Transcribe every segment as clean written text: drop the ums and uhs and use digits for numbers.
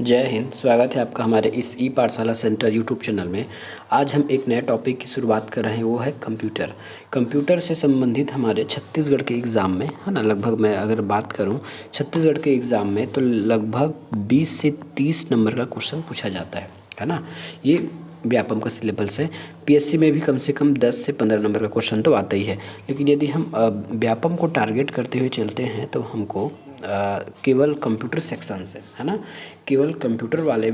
जय हिंद। स्वागत है आपका हमारे इस ई पाठशाला सेंटर यूट्यूब चैनल में। आज हम एक नए टॉपिक की शुरुआत कर रहे हैं, वो है कंप्यूटर। कंप्यूटर से संबंधित हमारे छत्तीसगढ़ के एग्ज़ाम में, है ना, लगभग मैं अगर बात करूं छत्तीसगढ़ के एग्ज़ाम में तो लगभग 20 से 30 नंबर का क्वेश्चन पूछा जाता है ना। ये व्यापम का सिलेबस है। पीएससी में भी कम से कम 10 से 15 नंबर का क्वेश्चन तो आता ही है, लेकिन यदि हम व्यापम को टारगेट करते हुए चलते हैं तो हमको केवल कंप्यूटर सेक्शन से, है ना, केवल कंप्यूटर वाले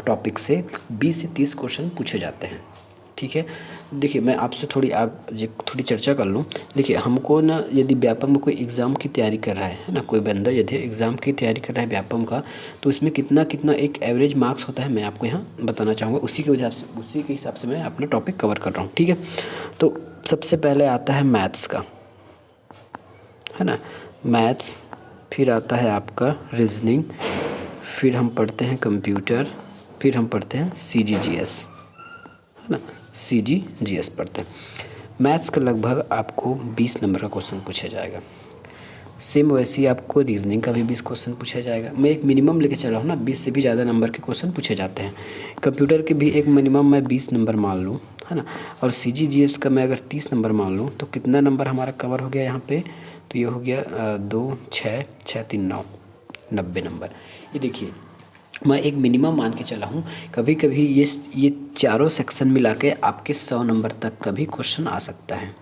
टॉपिक से 20 से 30 क्वेश्चन पूछे जाते हैं। ठीक है, देखिए मैं आपसे थोड़ी चर्चा कर लूँ। देखिए हमको ना, यदि व्यापम में कोई एग्ज़ाम की तैयारी कर रहा है ना, कोई बंदा यदि एग्ज़ाम की तैयारी कर रहा है व्यापम का, तो इसमें कितना कितना एक एवरेज मार्क्स होता है मैं आपको यहाँ बताना चाहूँगा। उसी के हिसाब से मैं अपना टॉपिक कवर कर रहा हूँ। ठीक है, तो सबसे पहले आता है मैथ्स का, है ना, मैथ्स, फिर आता है आपका रीजनिंग, फिर हम पढ़ते हैं कंप्यूटर, फिर हम पढ़ते हैं CGGS, है ना, CGGS पढ़ते हैं। मैथ्स का लगभग आपको 20 नंबर का क्वेश्चन पूछा जाएगा। सेम वैसे ही आपको रीजनिंग का भी 20 क्वेश्चन पूछा जाएगा। मैं एक मिनिमम लेके चल रहा हूँ ना, 20 से भी ज़्यादा नंबर के क्वेश्चन पूछे जाते हैं। कंप्यूटर के भी एक मिनिमम मैं 20 नंबर मान लूँ, है ना, और CGGS का मैं अगर 30 नंबर मान लूँ तो कितना नंबर हमारा कवर हो गया यहाँ पे, तो ये हो गया 2 6 6 3 9 90 नंबर। ये देखिए मैं एक मिनिमम मान के चला हूँ। कभी कभी ये चारों सेक्शन मिला के आपके 100 नंबर तक का भी क्वेश्चन आ सकता है।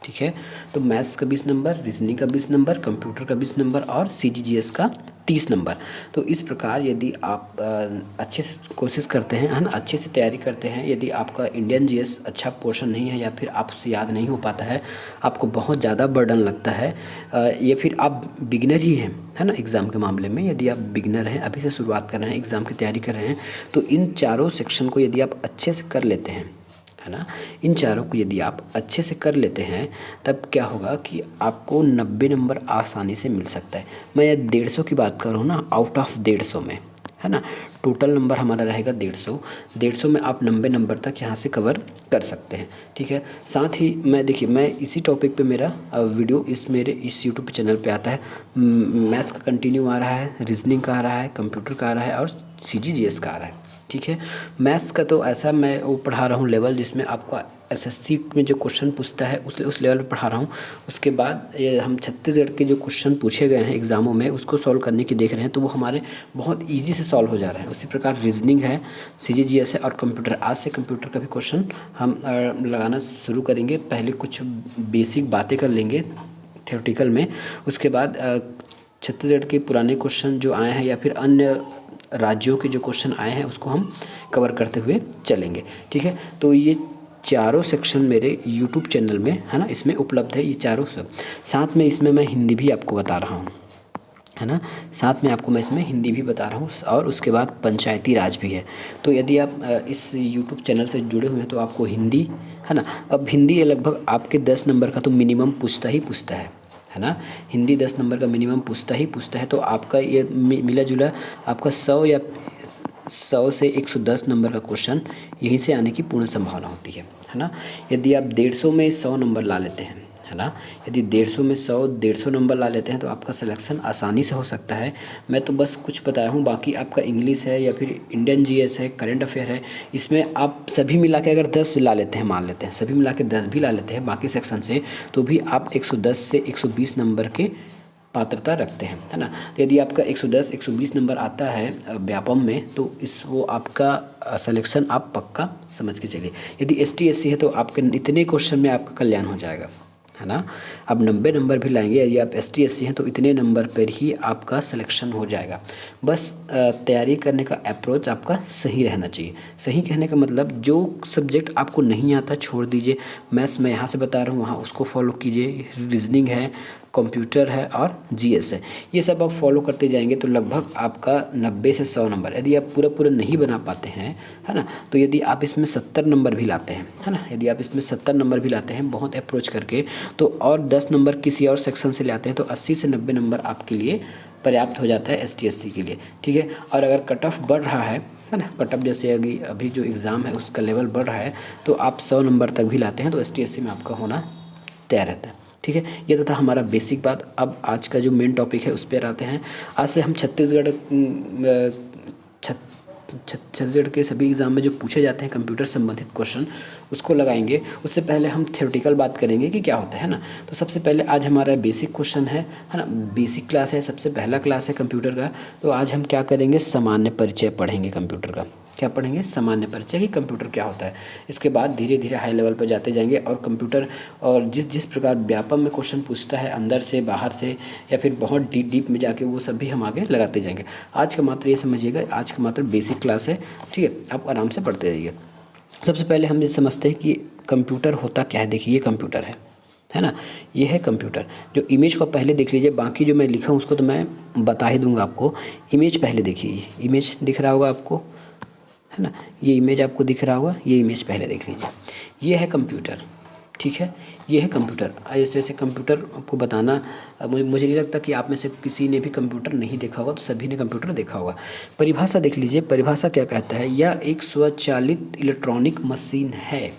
ठीक है, तो मैथ्स का 20 नंबर, रीजनिंग का 20 नंबर, कंप्यूटर का 20 नंबर और CGGS का 30 नंबर। तो इस प्रकार यदि आप अच्छे से कोशिश करते हैं, है ना, अच्छे से तैयारी करते हैं, यदि आपका इंडियन GS अच्छा पोर्शन नहीं है या फिर आपसे याद नहीं हो पाता है, आपको बहुत ज़्यादा बर्डन लगता है, या फिर आप बिगिनर ही हैं, है ना, एग्ज़ाम के मामले में यदि आप बिगिनर हैं, अभी से शुरुआत कर रहे हैं, एग्ज़ाम की तैयारी कर रहे हैं, तो इन चारों सेक्शन को यदि आप अच्छे से कर लेते हैं, है ना, इन चारों को यदि आप अच्छे से कर लेते हैं, तब क्या होगा कि आपको 90 नंबर आसानी से मिल सकता है। मैं ये 150 की बात कर रहा हूँ ना, आउट ऑफ 150 में, है ना, टोटल नंबर हमारा रहेगा 150 में आप 90 नंबर तक यहाँ से कवर कर सकते हैं। ठीक है, साथ ही मैं इसी टॉपिक पे मेरा वीडियो मेरे इस यूट्यूब चैनल पे आता है। मैथ्स का कंटिन्यू आ रहा है, रीजनिंग का आ रहा है, कंप्यूटर का आ रहा है और CGGS का आ रहा है। ठीक है, मैथ्स का तो ऐसा मैं वो पढ़ा रहा हूँ लेवल जिसमें आपका SSC में जो क्वेश्चन पूछता है उस लेवल पे पढ़ा रहा हूँ। उसके बाद ये हम छत्तीसगढ़ के जो क्वेश्चन पूछे गए हैं एग्ज़ामों में उसको सॉल्व करने की देख रहे हैं, तो वो हमारे बहुत ईजी से सॉल्व हो जा रहा है। उसी प्रकार रीजनिंग है, CGGS है और कंप्यूटर। आज से कंप्यूटर का भी क्वेश्चन हम लगाना शुरू करेंगे। पहले कुछ बेसिक बातें कर लेंगे थ्योरेटिकल में, उसके बाद छत्तीसगढ़ के पुराने क्वेश्चन जो आए हैं या फिर अन्य राज्यों के जो क्वेश्चन आए हैं उसको हम कवर करते हुए चलेंगे। ठीक है, तो ये चारों सेक्शन मेरे YouTube चैनल में, है ना, इसमें उपलब्ध है ये चारों सब। साथ में इसमें मैं हिंदी भी आपको बता रहा हूँ, है ना, साथ में आपको मैं इसमें हिंदी भी बता रहा हूँ और उसके बाद पंचायती राज भी है। तो यदि आप इस YouTube चैनल से जुड़े हुए हैं तो आपको हिंदी, है ना, अब हिंदी लगभग आपके 10 नंबर का तो मिनिमम पूछता है ना, हिंदी 10 नंबर का मिनिमम पूछता है। तो आपका ये मिला जुला आपका 100 से 110 नंबर का क्वेश्चन यहीं से आने की पूर्ण संभावना होती है ना। यदि आप 150 में 100 नंबर ला लेते हैं, है ना, यदि 150 में 150 नंबर ला लेते हैं तो आपका सिलेक्शन आसानी से हो सकता है। मैं तो बस कुछ बताया हूँ, बाकी आपका इंग्लिश है या फिर इंडियन GS है, करंट अफेयर है, इसमें आप सभी मिला के अगर 10 ला लेते हैं, मान लेते हैं सभी मिला के 10 भी ला लेते हैं बाकी सेक्शन से, तो भी आप 110 से 120 नंबर के पात्रता रखते हैं, है ना। तो यदि आपका 110 120 नंबर आता है व्यापम में, तो वो आपका सिलेक्शन आप पक्का समझ के चलिए। यदि ST SC है तो आपके इतने क्वेश्चन में आपका कल्याण हो जाएगा, है ना। अब 90 नंबर भी लाएंगे, यदि आप ST SC हैं तो इतने नंबर पर ही आपका सिलेक्शन हो जाएगा। बस तैयारी करने का अप्रोच आपका सही रहना चाहिए। सही कहने का मतलब जो सब्जेक्ट आपको नहीं आता छोड़ दीजिए। मैथ्स मैं यहाँ से बता रहा हूँ वहाँ उसको फॉलो कीजिए, रीजनिंग है, कंप्यूटर है और GS है, ये सब आप फॉलो करते जाएंगे तो लगभग आपका 90 से 100 नंबर, यदि आप पूरा नहीं बना पाते हैं, है ना, तो यदि आप इसमें 70 नंबर भी लाते हैं, है ना, यदि आप इसमें 70 नंबर भी लाते हैं बहुत अप्रोच करके, तो और 10 नंबर किसी और सेक्शन से लाते हैं तो 80 से 90 नंबर आपके लिए पर्याप्त हो जाता है ST SC के लिए। ठीक है, और अगर कट ऑफ बढ़ रहा है ना, कट ऑफ जैसे अभी जो एग्ज़ाम है उसका लेवल बढ़ रहा है, तो आप 100 नंबर तक भी लाते हैं तो ST SC में आपका होना तय रहता है। ठीक है, ये तो था हमारा बेसिक बात। अब आज का जो मेन टॉपिक है उस पर आते हैं। आज से हम छत्तीसगढ़ छत्तीसगढ़ के सभी एग्ज़ाम में जो पूछे जाते हैं कंप्यूटर संबंधित क्वेश्चन उसको लगाएंगे। उससे पहले हम थ्योरेटिकल बात करेंगे कि क्या होता है ना। तो सबसे पहले आज हमारा बेसिक क्वेश्चन है ना, बेसिक क्लास है, सबसे पहला क्लास है कंप्यूटर का। तो आज हम क्या करेंगे, सामान्य परिचय पढ़ेंगे कंप्यूटर का। क्या पढ़ेंगे, सामान्य परिचय कि कंप्यूटर क्या होता है। इसके बाद धीरे धीरे हाई लेवल पर जाते जाएंगे और कंप्यूटर और जिस जिस प्रकार व्यापम में क्वेश्चन पूछता है, अंदर से बाहर से या फिर बहुत डीप में जाके, वो सब भी हम आगे लगाते जाएंगे। आज का मात्र ये समझिएगा, आज का मात्र बेसिक क्लास है, ठीक है। आप आराम से पढ़ते रहिए। सबसे पहले हम ये समझते हैं कि कंप्यूटर होता क्या है। देखिए ये कंप्यूटर है ना, ये है कंप्यूटर। जो इमेज को पहले देख लीजिए, बाकी जो मैं लिखा हूँ उसको तो मैं बता ही दूंगा आपको। इमेज पहले देखिए, इमेज दिख रहा होगा आपको, है ना, ये इमेज आपको दिख रहा होगा, ये इमेज पहले देख लीजिए। ये है कंप्यूटर, ठीक है, ये है कंप्यूटर। ऐसे ऐसे कंप्यूटर आपको बताना, मुझे नहीं लगता कि आप में से किसी ने भी कंप्यूटर नहीं देखा होगा, तो सभी ने कंप्यूटर देखा होगा। परिभाषा देख लीजिए, परिभाषा क्या कहता है, यह एक स्वचालित इलेक्ट्रॉनिक मशीन है,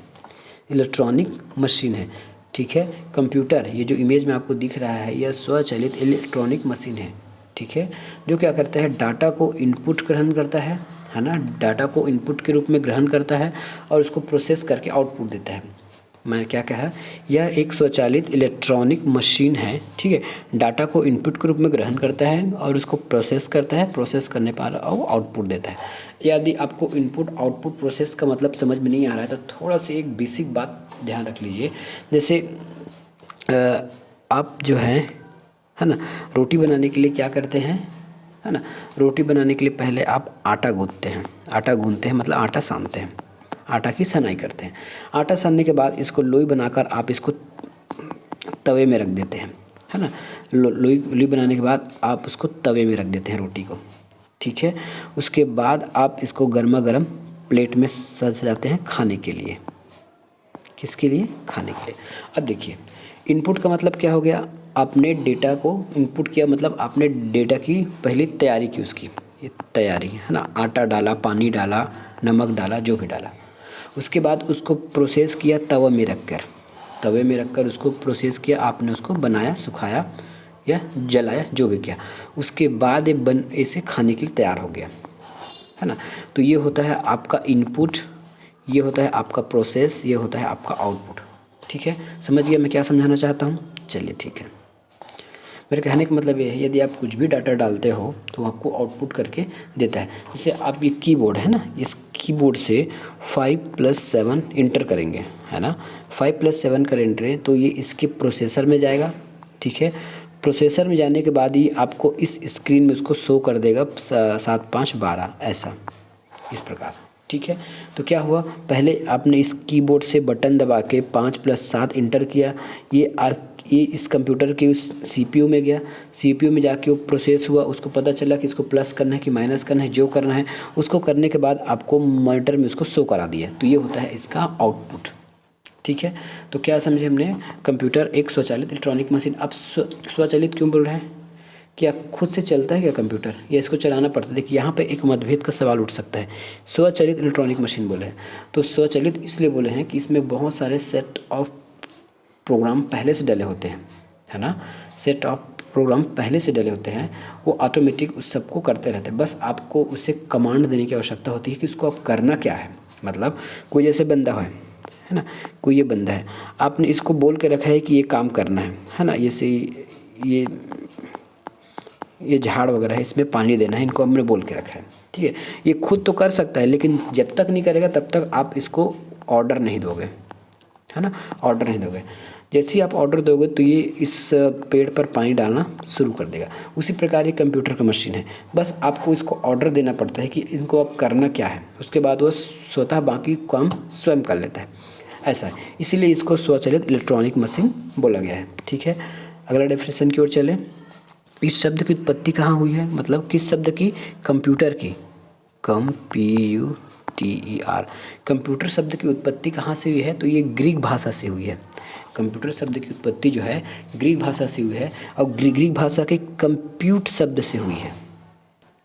इलेक्ट्रॉनिक मशीन है, ठीक है। कंप्यूटर, ये जो इमेज में आपको दिख रहा है, यह स्वचालित इलेक्ट्रॉनिक मशीन है, ठीक है, जो क्या करता है, डाटा को इनपुट ग्रहण करता है ना, डाटा को इनपुट के रूप में ग्रहण करता है और उसको प्रोसेस करके आउटपुट देता है। मैंने क्या कहा, यह एक स्वचालित इलेक्ट्रॉनिक मशीन है, ठीक है। डाटा को इनपुट के रूप में ग्रहण करता है और उसको प्रोसेस करता है, प्रोसेस करने पर वो आउटपुट देता है। यदि आपको इनपुट आउटपुट प्रोसेस का मतलब समझ में नहीं आ रहा है तो थोड़ा सा एक बेसिक बात ध्यान रख लीजिए। जैसे आप जो है ना, रोटी बनाने के लिए क्या करते हैं, है ना, रोटी बनाने के लिए पहले आप आटा गूंथते हैं, आटा गूंथते हैं मतलब आटा सानते हैं, आटा की सनाई करते हैं। आटा सानने के बाद इसको लोई बनाकर आप इसको तवे में रख देते हैं, है ना। लोई बनाने के बाद आप उसको तवे में रख देते हैं रोटी को, ठीक है। उसके बाद आप इसको गर्मा गर्म प्लेट में सजाते हैं खाने के लिए। किसके लिए, खाने के लिए। अब देखिए इनपुट का मतलब क्या हो गया, आपने डेटा को इनपुट किया, मतलब आपने डेटा की पहले तैयारी की, उसकी ये तैयारी है ना, आटा डाला, पानी डाला, नमक डाला, जो भी डाला। उसके बाद उसको प्रोसेस किया तवे में रखकर उसको प्रोसेस किया, आपने उसको बनाया, सुखाया या जलाया, जो भी किया। उसके बाद ये ऐसे खाने के लिए तैयार हो गया, है ना। तो ये होता है आपका इनपुट, ये होता है आपका प्रोसेस, ये होता है आपका आउटपुट, ठीक है। समझ गया मैं क्या समझाना चाहता हूँ, चलिए ठीक है। मेरे कहने का मतलब ये है, यदि आप कुछ भी डाटा डालते हो तो आपको आउटपुट करके देता है। जैसे आप ये कीबोर्ड है ना, इस कीबोर्ड से 5+7 इंटर करेंगे, है ना, 5+7 करेंगे तो ये इसके प्रोसेसर में जाएगा, ठीक है। प्रोसेसर में जाने के बाद ही आपको इस स्क्रीन में उसको शो कर देगा 7 5 12 ऐसा, इस प्रकार, ठीक है। तो क्या हुआ, पहले आपने इस कीबोर्ड से बटन दबा के 5+7 इंटर किया, ये इस कंप्यूटर के उस सीपीयू में गया, सीपीयू में जाके वो प्रोसेस हुआ, उसको पता चला कि इसको प्लस करना है कि माइनस करना है, जो करना है उसको करने के बाद आपको मॉनिटर में उसको शो करा दिया। तो ये होता है इसका आउटपुट, ठीक है। तो क्या समझे हमने, कंप्यूटर एक स्वचालित इलेक्ट्रॉनिक मशीन। अब स्वचालित क्यों बोल रहे हैं, क्या खुद से चलता है क्या कंप्यूटर, या इसको चलाना पड़ता है। देखिए यहाँ पे एक मतभेद का सवाल उठ सकता है। स्वचालित इलेक्ट्रॉनिक मशीन बोले हैं तो स्वचालित इसलिए बोले हैं कि इसमें बहुत सारे सेट ऑफ प्रोग्राम पहले से डले होते हैं, है ना, सेट ऑफ प्रोग्राम पहले से डले होते हैं, वो ऑटोमेटिक उस सबको करते रहते हैं। बस आपको उसे कमांड देने की आवश्यकता होती है कि उसको आप करना क्या है। मतलब कोई जैसे बंदा है ना, कोई ये बंदा है, आपने इसको बोल के रखा है कि ये काम करना है ना, जैसे ये झाड़ वगैरह है, इसमें पानी देना है, इनको हमने बोल के रखा है, ठीक है। ये खुद तो कर सकता है, लेकिन जब तक नहीं करेगा तब तक आप इसको ऑर्डर नहीं दोगे, है ना, ऑर्डर नहीं दोगे। जैसे ही आप ऑर्डर दोगे तो ये इस पेड़ पर पानी डालना शुरू कर देगा। उसी प्रकार ये कंप्यूटर का मशीन है, बस आपको इसको ऑर्डर देना पड़ता है कि इनको आप करना क्या है, उसके बाद वो स्वतः बाकी काम स्वयं कर लेता है, ऐसा है। इसीलिए इसको स्वचालित इलेक्ट्रॉनिक मशीन बोला गया है, ठीक है। अगला डेफिनेशन की ओर चले। इस शब्द की उत्पत्ति कहाँ हुई है, मतलब किस शब्द की, कंप्यूटर की, COMPUTER, कंप्यूटर शब्द की उत्पत्ति कहाँ से हुई है, तो ये ग्रीक भाषा से हुई है। कंप्यूटर शब्द की उत्पत्ति जो है ग्रीक भाषा से हुई है, और ग्रीक भाषा के कंप्यूट शब्द से हुई है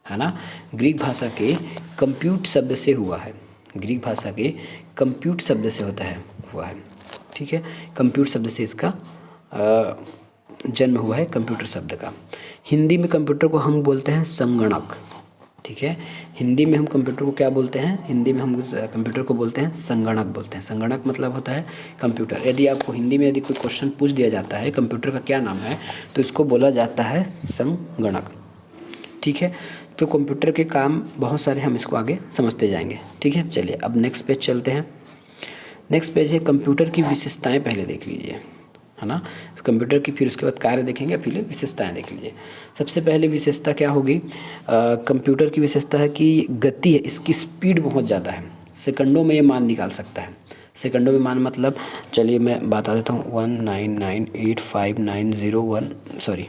ना, ग्रीक भाषा के कंप्यूट शब्द से हुआ है, ग्रीक भाषा के कंप्यूट शब्द से हुआ है, ठीक है। कंप्यूट शब्द से इसका जन्म हुआ है, कंप्यूटर शब्द का। हिंदी में कंप्यूटर को हम बोलते हैं संगणक, ठीक है। हिंदी में हम कंप्यूटर को क्या बोलते हैं? हिंदी में हम कंप्यूटर को बोलते हैं संगणक बोलते हैं। संगणक मतलब होता है कंप्यूटर। यदि आपको हिंदी में यदि कोई क्वेश्चन पूछ दिया जाता है कंप्यूटर का क्या नाम है, तो इसको बोला जाता है संगणक। ठीक है। तो कंप्यूटर के काम बहुत सारे, हम इसको आगे समझते जाएंगे। ठीक है, चलिए अब नेक्स्ट पेज चलते हैं। नेक्स्ट पेज है कंप्यूटर की विशेषताएं, पहले देख लीजिए, है ना। कंप्यूटर की, फिर उसके बाद कार्य देखेंगे, फिर विशेषताएं देख लीजिए। सबसे पहले विशेषता क्या होगी? कंप्यूटर की विशेषता है कि गति है, इसकी स्पीड बहुत ज़्यादा है। सेकंडों में ये मान निकाल सकता है। सेकंडों में मान मतलब, चलिए मैं बता देता हूँ, 199859019, सॉरी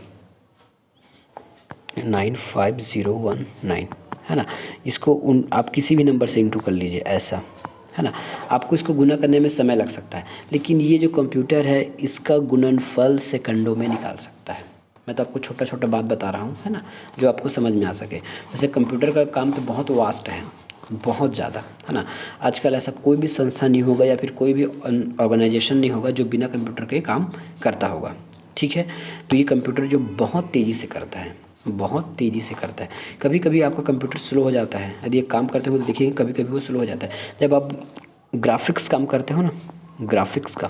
95019, है ना। इसको आप किसी भी नंबर से इंटू कर लीजिए, ऐसा, है ना। आपको इसको गुना करने में समय लग सकता है, लेकिन ये जो कंप्यूटर है इसका गुणनफल सेकंडों में निकाल सकता है। मैं तो आपको छोटा छोटा बात बता रहा हूँ, है ना, जो आपको समझ में आ सके। वैसे कंप्यूटर का काम तो बहुत वास्ट है, बहुत ज़्यादा, है ना। आजकल ऐसा कोई भी संस्था नहीं होगा या फिर कोई भी ऑर्गेनाइजेशन नहीं होगा जो बिना कंप्यूटर के काम करता होगा। ठीक है। तो ये कंप्यूटर जो बहुत तेज़ी से करता है, बहुत तेज़ी से करता है। कभी कभी आपका कंप्यूटर स्लो हो जाता है, यदि एक काम करते हो तो देखिए कभी कभी वो स्लो हो जाता है। जब आप ग्राफिक्स काम करते हो ना, ग्राफिक्स का,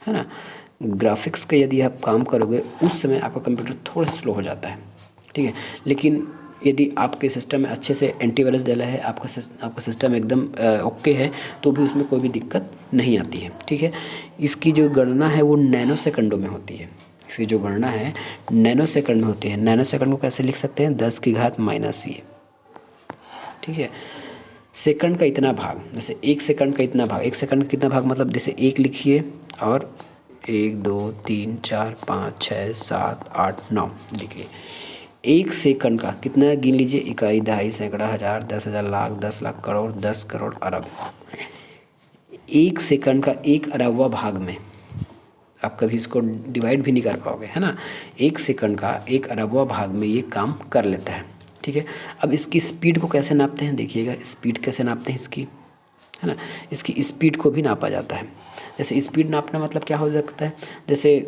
है ना, ग्राफिक्स का यदि आप काम करोगे उस समय आपका कंप्यूटर थोड़ा स्लो हो जाता है। ठीक है। लेकिन यदि आपके सिस्टम में अच्छे से एंटीवायरस डाला है, आपका सिस्टम एकदम ओके है, तो भी उसमें कोई भी दिक्कत नहीं आती है। ठीक है। इसकी जो गणना है वो नैनो सेकंडों में होती है। इसकी जो गणना है नैनो सेकंड में होती है। नैनो सेकंड को कैसे लिख सकते हैं? 10 की घात -ये। ठीक है। सेकंड का इतना भाग, जैसे एक सेकंड का इतना भाग, एक सेकंड का कितना भाग मतलब, जैसे एक लिखिए और 1 2 3 4 5 6 7 8 9 लिखिए। एक सेकंड का कितना गिन लीजिए? इकाई, दहाई, सैकड़ा, हज़ार, 10,000, लाख, 10 लाख, करोड़, 10 करोड़, अरब। एक सेकंड का 1 अरबवां भाग में आप कभी इसको डिवाइड भी नहीं कर पाओगे, है ना। एक सेकंड का 1 अरबवां भाग में ये काम कर लेता है। ठीक है। अब इसकी स्पीड को कैसे नापते हैं देखिएगा, स्पीड कैसे नापते हैं इसकी, है ना। इसकी स्पीड को भी नापा जाता है। जैसे स्पीड नापना मतलब क्या हो सकता है? जैसे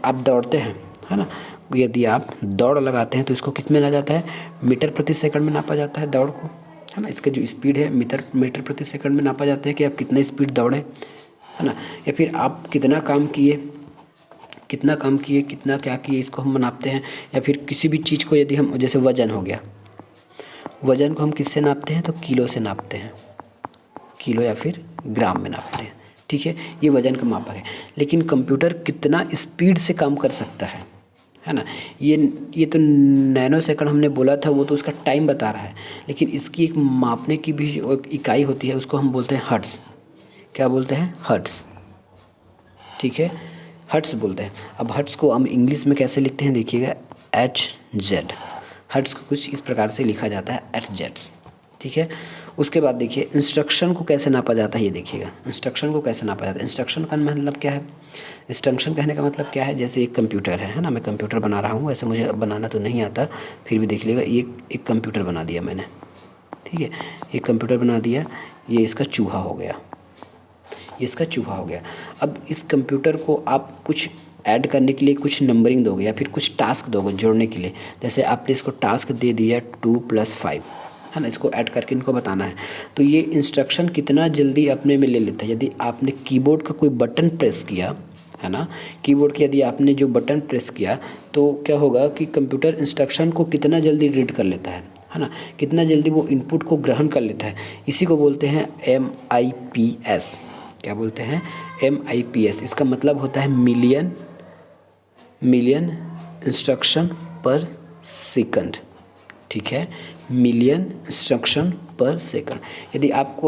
आप दौड़ते हैं, है ना, यदि आप दौड़ लगाते हैं तो इसको किस में ना जाता है? मीटर प्रति सेकंड में नापा जाता है दौड़ को, है ना। इसका जो स्पीड है मीटर प्रति सेकंड में नापा जाता है कि आप कितना स्पीड दौड़े, है ना। या फिर आप कितना काम किए, कितना क्या किए, इसको हम नापते हैं। या फिर किसी भी चीज़ को यदि हम, जैसे वज़न हो गया, वज़न को हम किससे नापते हैं? तो किलो से नापते हैं, किलो या फिर ग्राम में नापते हैं। ठीक है। ये वज़न का मापक है। लेकिन कंप्यूटर कितना स्पीड से काम कर सकता है ना। ये तो नैनो सेकंड हमने बोला था, वो तो उसका टाइम बता रहा है, लेकिन इसकी एक मापने की भी एक इकाई होती है, उसको हम बोलते हैं हर्ट्ज़। क्या बोलते हैं? हर्ट्ज़। ठीक है, हर्ट्ज़ बोलते हैं। अब हर्ट्ज़ को हम इंग्लिश में कैसे लिखते हैं देखिएगा, HZ। हर्ट्ज़ को कुछ इस प्रकार से लिखा जाता है, HZ। ठीक है। उसके बाद देखिए इंस्ट्रक्शन को कैसे नापा जाता है, ये देखिएगा इंस्ट्रक्शन को कैसे नापा जाता है। इंस्ट्रक्शन का मतलब क्या है? इंस्ट्रक्शन कहने का मतलब क्या है? जैसे एक कंप्यूटर है ना, मैं कंप्यूटर बना रहा हूँ, वैसे मुझे बनाना तो नहीं आता, फिर भी देख लीजिएगा, एक कंप्यूटर बना दिया मैंने। ठीक है, एक कंप्यूटर बना दिया, ये इसका चूहा हो गया, ये इसका चूहा हो गया। अब इस कंप्यूटर को आप कुछ ऐड करने के लिए कुछ नंबरिंग दोगे या फिर कुछ टास्क दोगे जोड़ने के लिए। जैसे आपने इसको टास्क दे दिया 2 + 5, है ना, इसको ऐड करके इनको बताना है, तो ये इंस्ट्रक्शन कितना जल्दी अपने में ले लेता है। यदि आपने कीबोर्ड का कोई बटन प्रेस किया, है ना, कीबोर्ड के यदि आपने जो बटन प्रेस किया तो क्या होगा कि कंप्यूटर इंस्ट्रक्शन को कितना जल्दी रीड कर लेता है ना, कितना जल्दी वो इनपुट को ग्रहण कर लेता है। इसी को बोलते हैं MIPS। क्या बोलते हैं? MIPS। इसका मतलब होता है मिलियन इंस्ट्रक्शन पर सेकंड। ठीक है, मिलियन इंस्ट्रक्शन पर सेकंड। यदि आप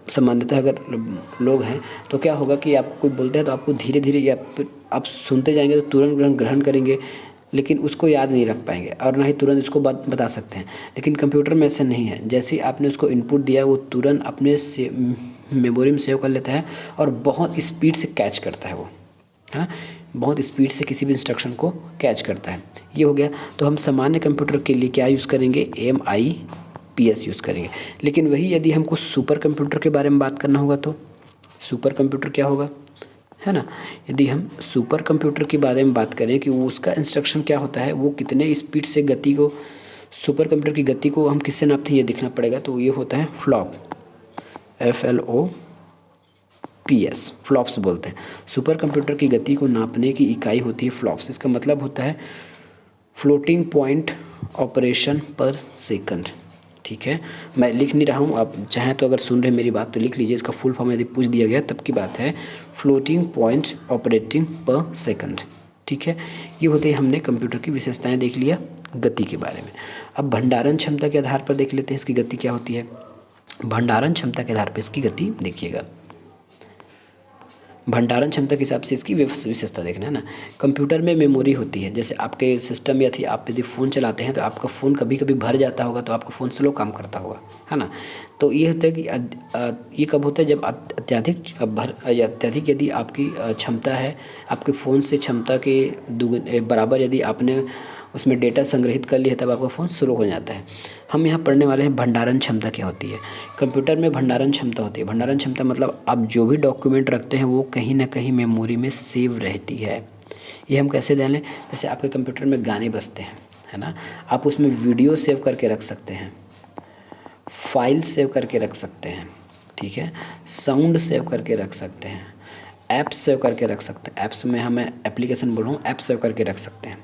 सामान्यतः अगर लोग हैं तो क्या होगा कि आपको कोई बोलते हैं तो आपको धीरे धीरे या आप सुनते जाएंगे तो तुरंत ग्रहण करेंगे, लेकिन उसको याद नहीं रख पाएंगे और ना ही तुरंत इसको बता सकते हैं। लेकिन कंप्यूटर में ऐसा नहीं है, जैसे ही आपने उसको इनपुट दिया वो तुरंत अपने से मेमोरी में सेव कर लेता है और बहुत स्पीड से कैच करता है वो, है ना, बहुत स्पीड से किसी भी इंस्ट्रक्शन को कैच करता है। ये हो गया। तो हम सामान्य कंप्यूटर के लिए क्या यूज़ करेंगे? MIPS यूज़ करेंगे। लेकिन वही यदि हमको सुपर कंप्यूटर के बारे में बात करना होगा तो सुपर कंप्यूटर क्या होगा, है ना। यदि हम सुपर कंप्यूटर के बारे में बात करें कि वो उसका इंस्ट्रक्शन क्या होता है, वो कितने स्पीड से गति को सुपर कंप्यूटर की गति को हम किससे नापते हैं ये देखना पड़ेगा। तो ये होता है फ्लॉप, FLOPS, फ्लॉप्स बोलते हैं। सुपर कंप्यूटर की गति को नापने की इकाई होती है फ्लॉप्स। इसका मतलब होता है फ्लोटिंग पॉइंट ऑपरेशन पर सेकंड। ठीक है, मैं लिख नहीं रहा हूँ, आप चाहें तो अगर सुन रहे मेरी बात तो लिख लीजिए। इसका फुल फॉर्म यदि पूछ दिया गया तब की बात है, फ्लोटिंग पॉइंट ऑपरेटिंग पर सेकंड। ठीक है, ये होते हैं, हमने कंप्यूटर की विशेषताएं देख लिया गति के बारे में। अब भंडारण क्षमता के आधार पर देख लेते हैं इसकी गति क्या होती है। भंडारण क्षमता के आधार पर इसकी गति देखिएगा। भंडारण क्षमता के हिसाब से इसकी विशेषता देखना है ना। कंप्यूटर में मेमोरी होती है, जैसे आपके सिस्टम या थी आप यदि फ़ोन चलाते हैं तो आपका फ़ोन कभी कभी भर जाता होगा, तो आपका फ़ोन स्लो काम करता होगा, है ना। तो ये होता है कि ये कब होता है, जब अत्यधिक यदि आपकी क्षमता है, आपके फ़ोन से क्षमता के बराबर यदि आपने उसमें डेटा संग्रहित कर लिया है, तब आपका फ़ोन स्लो हो जाता है। हम यहाँ पढ़ने वाले हैं भंडारण क्षमता क्या होती है। कंप्यूटर में भंडारण क्षमता होती है। भंडारण क्षमता मतलब आप जो भी डॉक्यूमेंट रखते हैं वो कहीं ना कहीं मेमोरी में सेव रहती है। ये हम कैसे जान लें, जैसे आपके कंप्यूटर में गाने बजते हैं, है ना, आप उसमें वीडियो सेव करके रख सकते हैं, फाइल सेव करके रख सकते हैं, ठीक है, साउंड सेव करके रख सकते हैं, ऐप्स सेव करके रख सकते हैं। ऐप्स में हमें एप्लीकेशन बोल रहा हूँ, ऐप सेव करके रख सकते हैं।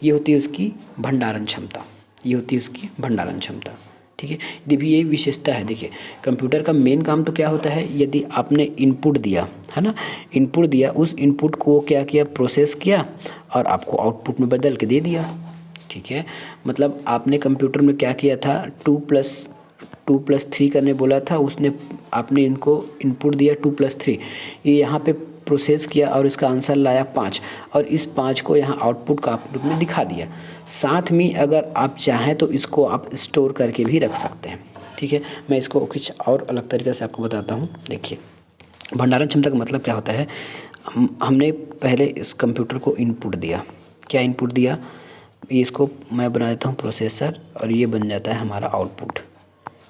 ये होती है उसकी भंडारण क्षमता, ये होती है उसकी भंडारण क्षमता। ठीक है, देखिए ये विशेषता है। देखिए कंप्यूटर का मेन काम तो क्या होता है, यदि आपने इनपुट दिया है ना, इनपुट दिया, उस इनपुट को क्या किया, प्रोसेस किया और आपको आउटपुट में बदल के दे दिया। ठीक है, मतलब आपने कंप्यूटर में क्या किया था, 2+3 करने बोला था, उसने आपने इनको इनपुट दिया 2+3, ये यहाँ पे प्रोसेस किया और इसका आंसर लाया 5, और इस 5 को यहाँ आउटपुट का आउटपुट में दिखा दिया। साथ में अगर आप चाहें तो इसको आप स्टोर करके भी रख सकते हैं। ठीक है, मैं इसको कुछ और अलग तरीके से आपको बताता हूँ। देखिए भंडारण क्षमता का मतलब क्या होता है, हमने पहले इस कंप्यूटर को इनपुट दिया, क्या इनपुट दिया, ये इसको मैं बना देता हूँ प्रोसेसर, और ये बन जाता है हमारा आउटपुट।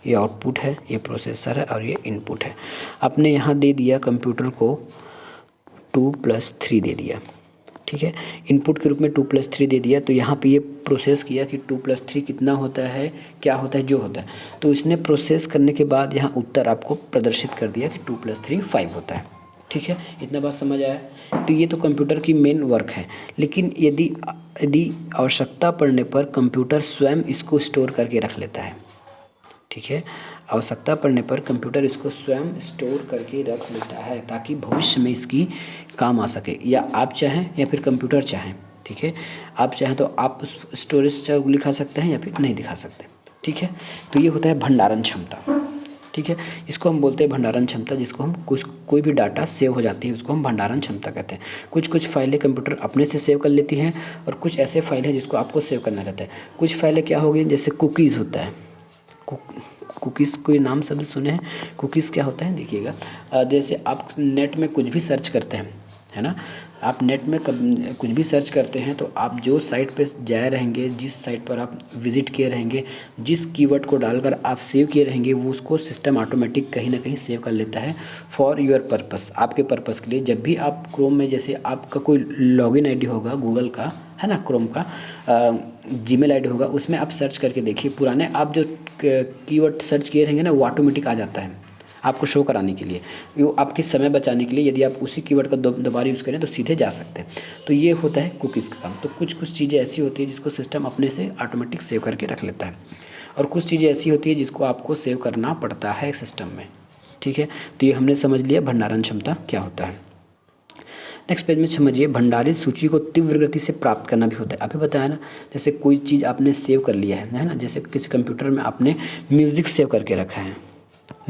ये आउटपुट है, ये प्रोसेसर है और ये इनपुट है। आपने यहाँ दे दिया कंप्यूटर को 2+3 दे दिया। ठीक है, इनपुट के रूप में 2+3 दे दिया, तो यहाँ पे ये प्रोसेस किया कि 2+3 कितना होता है, क्या होता है, जो होता है। तो इसने प्रोसेस करने के बाद यहाँ उत्तर आपको प्रदर्शित कर दिया कि 2+3 5 होता है। ठीक है, इतना बात समझ आया। तो ये तो कंप्यूटर की मेन वर्क है। लेकिन यदि आवश्यकता पड़ने पर कंप्यूटर स्वयं इसको स्टोर करके रख लेता है। ठीक है, आवश्यकता पड़ने पर कंप्यूटर इसको स्वयं स्टोर करके रख लेता है, ताकि भविष्य में इसकी काम आ सके, या आप चाहें या फिर कंप्यूटर चाहें। ठीक है, आप चाहें तो आप उस स्टोरेज को दिखा सकते हैं या फिर नहीं दिखा सकते। ठीक है, तो ये होता है भंडारण क्षमता। ठीक है, इसको हम बोलते हैं भंडारण क्षमता, जिसको हम कोई भी डाटा सेव हो जाती है उसको हम भंडारण क्षमता कहते हैं। कुछ फाइलें कंप्यूटर अपने से सेव कर लेती हैं, और कुछ ऐसे फाइल हैं जिसको आपको सेव करना रहता है। कुछ फाइलें क्या होगी, जैसे कुकीज़ होता है, कुकीज़ कोई नाम सभी सुने हैं। कुकीज़ क्या होता है, देखिएगा, जैसे आप नेट में कुछ भी सर्च करते हैं, है ना, आप नेट में कुछ भी सर्च करते हैं, तो आप जो साइट पे जाए रहेंगे, जिस साइट पर आप विज़िट किए रहेंगे, जिस कीवर्ड को डालकर आप सेव किए रहेंगे, वो उसको सिस्टम ऑटोमेटिक कहीं ना कहीं सेव कर लेता है फॉर योर पर्पस, आपके पर्पस के लिए। जब भी आप क्रोम में, जैसे आपका कोई लॉगिन आईडी होगा गूगल का, है ना, क्रोम का जीमेल आईडी होगा, उसमें आप सर्च करके देखिए, पुराने आप जो कीवर्ड सर्च किए रहेंगे ना, वो ऑटोमेटिक आ जाता है आपको शो कराने के लिए, वो आपके समय बचाने के लिए। यदि आप उसी कीवर्ड का दोबारा यूज़ करें तो सीधे जा सकते हैं। तो ये होता है कुकीज़ का काम। तो कुछ चीज़ें ऐसी होती है जिसको सिस्टम अपने से ऑटोमेटिक सेव करके रख लेता है, और कुछ चीज़ें ऐसी होती है जिसको आपको सेव करना पड़ता है सिस्टम में। ठीक है, तो ये हमने समझ लिया भंडारण क्षमता क्या होता है। नेक्स्ट पेज में समझिए, भंडारित सूची को तीव्र गति से प्राप्त करना भी होता है। अभी बताया ना, जैसे कोई चीज़ आपने सेव कर लिया है ना, जैसे किसी कंप्यूटर में आपने म्यूज़िक सेव करके रखा है,